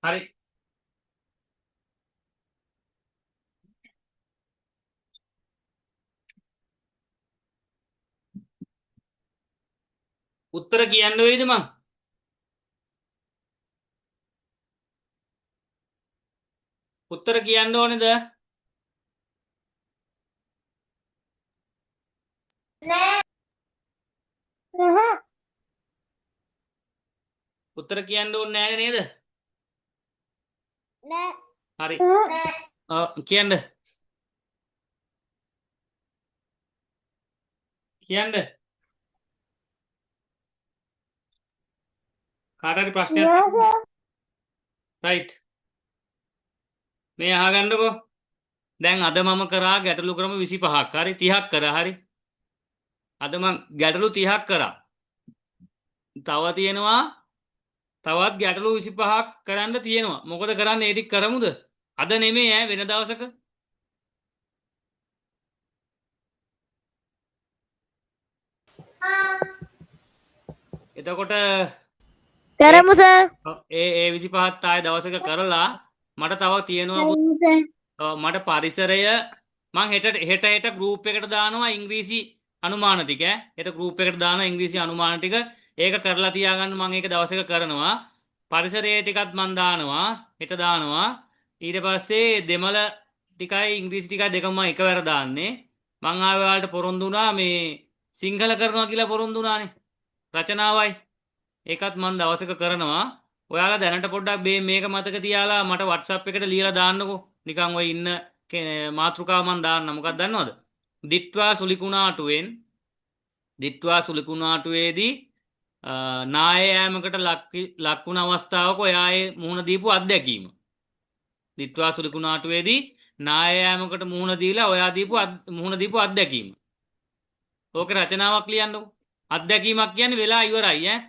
හරි උත්තර කියන්න වෙයිද මං? උත්තර කියන්න ඕනේද? නැහැ. උත්තර කියන්න ඕනේ නැහැ නේද? නෑ. හරි. නැහැ. කියන්න. කියන්න. කාට හරි ප්‍රශ්නයක් නෑ සර්. රයිට්. මේ අහගන්නකෝ. දැන් අද මම කරා ගැටලු ක්‍රම 25ක්. හරි 30ක් කරා. හරි. අද මං ගැටලු 30ක් කරා. තව තියෙනවා තවත් ගැටලු 25ක් කරන්න තියෙනවා. මොකද කරන්නේ ඒ ටික කරමුද? අද නෙමෙයි ඈ වෙන දවසක. එතකොට කරමු සර්. ඒ 25ත් ආයේ දවසක කරලා මට තව තියෙනවා කරමු සර්. මට පරිසරය මං හෙට ගෲප් එකට දානවා ඉංග්‍රීසි අනුමාන ටික ඈ. හෙට ගෲප් එකට දානවා ඉංග්‍රීසි අනුමාන ටික. ඒක කරලා තියාගන්න මං ඒක දවසක කරනවා. පරිසරයේ ටිකත් මං දානවා. හෙට දානවා. ඊට පස්සේ දෙමළ ටිකයි ඉංග්‍රීසි ටිකයි දෙකම මම එකවර දාන්නේ. මං ආවේ ඔයාලට පොරොන්දු වුණා මේ සිංහල කරනවා කියලා පොරොන්දු වුණානේ. රචනාවයි. ඒකත් මං දවසක කරනවා. ඔයාලා දැනට පොඩ්ඩක් මේක මතක තියාලා මට WhatsApp එකට ලියලා දාන්නකෝ. නිකන් ඔය ඉන්න මාතෘකාව මං දාන්න. මොකක්ද දන්නවද? දිත්වා සුලිකුණාටුවෙන් දිත්වා සුලිකුණාටුවේදී නායෑමකට ලක්වුණ අවස්ථාවක ඔයායේ මුහුණ දීපු අත්දැකීම. දිත්වා සුලිකුණාටුවේදී නායෑමකට මුහුණ දීලා ඔයා මුහුණ දීපු අත්දැකීම. ඕක රචනාවක් ලියන්නකෝ. අත්දැකීමක් කියන්නේ වෙලා ඉවරයි ඈ.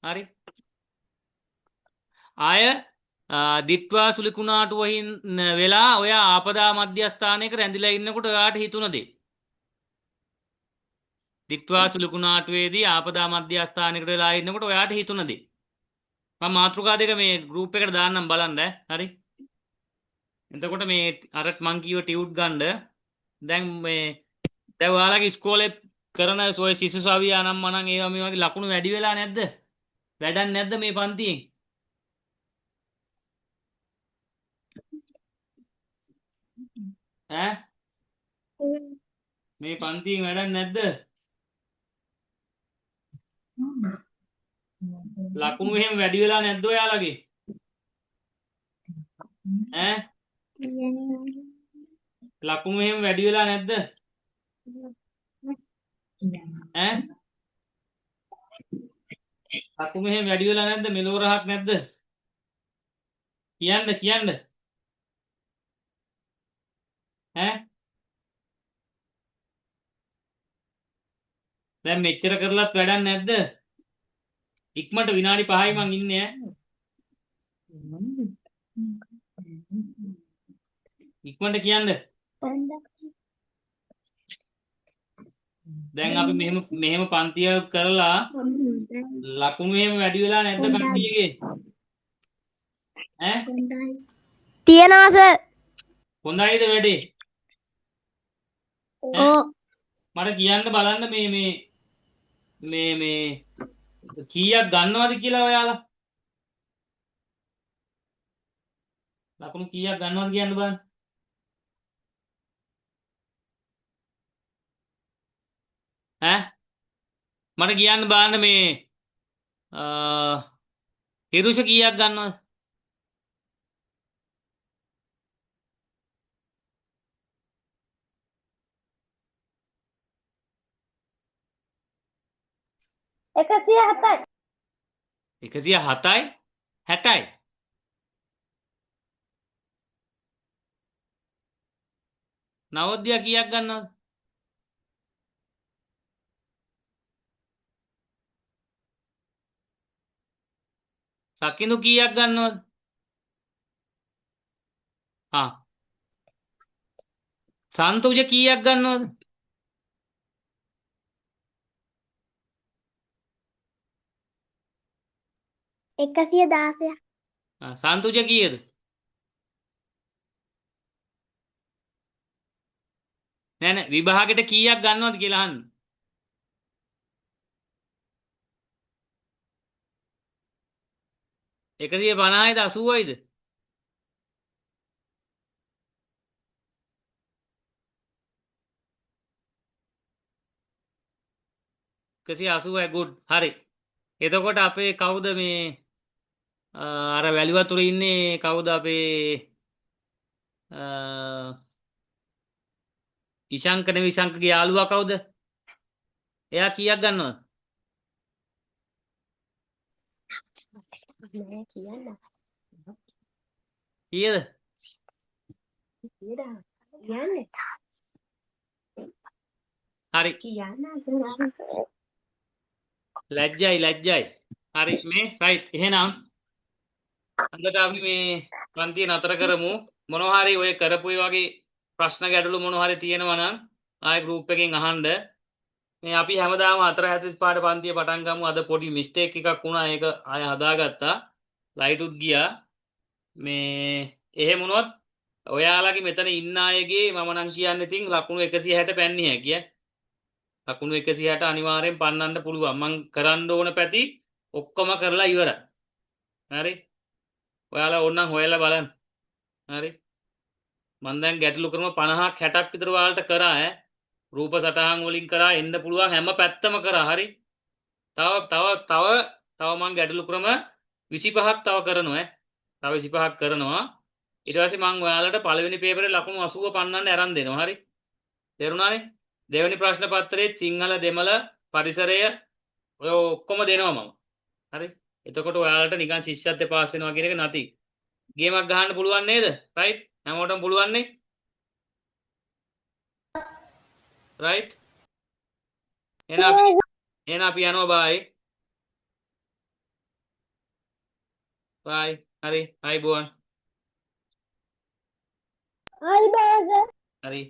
හරි. ආය දිත්වා සුලිකුණාටුවහින් වෙලා ඔයා ආපදා මධ්‍යස්ථානයක රැඳිලා ඉන්නකොට ඔයාට හිතුණ දේ. දිත්වා සුලිකුණාටුවේදී ආපදා මධ්‍යස්ථානයකට වෙලා ඉන්නකොට ඔයාට හිතුණ දේ. මම මාතෘකා දෙක මේ ගෲප් එකට දාන්නම් බලන්න ඈ. හරි. එතකොට මේ අර මං කියව ටියුට් ගන්න දැන් ඔයාලගේ ඉස්කෝලේ කරන ඔය සිසු සවිය අනම් මනම් ඒවා මේ වගේ ලකුණු වැඩි වෙලා නැද්ද? වැඩක් නැද්ද මේ පන්තියෙන්? ඈ මේ පන්තියෙන් වැඩක් නැද්ද? ලකුණු එහෙම වැඩි වෙලා නැද්ද ඔයාලගේ? ඈ ලකුණු එහෙම වැඩි වෙලා නැද්ද? ඈ ලකුණු එහෙම වැඩි වෙලා නැද්ද? මෙලෝ රහක් නැද්ද? කියන්න ඈ දැන් මෙච්චර කරලත් වැඩක් නැද්ද? ඉක්මනට විනාඩි 5යි මං ඉන්නේ ඈ. ඉක්මනට කියන්න. දැන් අපි මෙහෙම පන්තිය කරලා ලකුණු එහෙම වැඩි වෙලා නැද්ද කට්ටියගේ? ඈ තියෙනවා සර්. හොඳයිද වැඩේ? ඕ. මට කියන්න බලන්න මේ කීයක් ගන්නවද කියලා ඔයාලා? ලකුණු කීයක් ගන්නවද කියන්න බලන්න. ඈ මට කියන්න බලන්න මේ හිරුෂ කීයක් ගන්නවද? එකසිය හතයි. 107යි 60යි. නවෝදයා කීයක් ගන්නවද? සකිනු කීයක් ගන්නවද? හා සන්තුජ කීයක් ගන්නවද? එකසිය දාසයක්. සන්තුජ කීයද? නෑ නෑ විභාගෙට කීයක් ගන්නවද කියලා අහන්න. එකසිය 50යිද 80යිද? එකසිය 80යි ගුඩ් හරි. එතකොට අපේ කවුද මේ අර වැලිවතුර ඉන්නේ කවුද අපේ ඉශංක නෙවෙයි ඉශංකගේ යාළුවා කවුද? එයා කීයක් ගන්නවද? කීයද? හරි ලැජ්ජයි හරි මේ රයිට් එහෙනම් අදට අපි මේ පන්තිය නතර කරමු. මොනවා හරි ඔය කරපු වගේ ප්‍රශ්න ගැටලු මොනවා හරි තියෙනවා නම් ආයෙ ගෲප් එකෙන් අහන්න. මේ අපි හැමදාම 4:45 පන්තිය පටන් ගමු. අද පොඩි මිස්ටේක් එකක් වුණා. ඒක ආයෙ හදාගත්තා. ලයිටුත් ගියා. මේ එහෙම වුණොත් ඔයාලගේ මෙතන ඉන්න අයගේ මම නම් කියන්නේ ඉතින් ලකුණු 160 පැන්නේ හැකියි. ලකුණු 160 අනිවාර්යෙන් පන්නන්න පුළුවන්. මං කරන්න ඕන පැති ඔක්කොම කරලා ඉවරයි. හරි. ඔයාලා ඕනනම් හොයලා බලන්න. හරි. මම දැන් ගැටලු ක්‍රම 50ක් 60ක් විතර ඔයාලට කරා ඈ. රූප සටහන් වලින් කරා එන්න පුළුවන් හැම පැත්තම කරා. හරි. තව මං ගැටලු ක්‍රම 25ක් තව කරනවා ඈ. තව 25ක් කරනවා. ඊට පස්සේ මං ඔයාලට පළවෙනි පේපරේ ලකුණු 80 පන්නන්න අරන් දෙනවා. හරි. තේරුණානේ? දෙවෙනි ප්‍රශ්න පත්‍රයේ සිංහල දෙමළ පරිසරය ඔය ඔක්කොම දෙනවා මම. හරි. එතකොට ඔයාලට නිකන් ශිෂ්‍යත්වයේ පාස් වෙනවා කියන එක නැති. ගේමක් ගහන්න පුළුවන් නේද? රයිට්. හැමෝටම පුළුවන් නේ? රයිට්. එහෙනම් අපි යනවා බයි. බයි. හරි. ආයිබෝවන්. හරි බෑ සර්. හරි.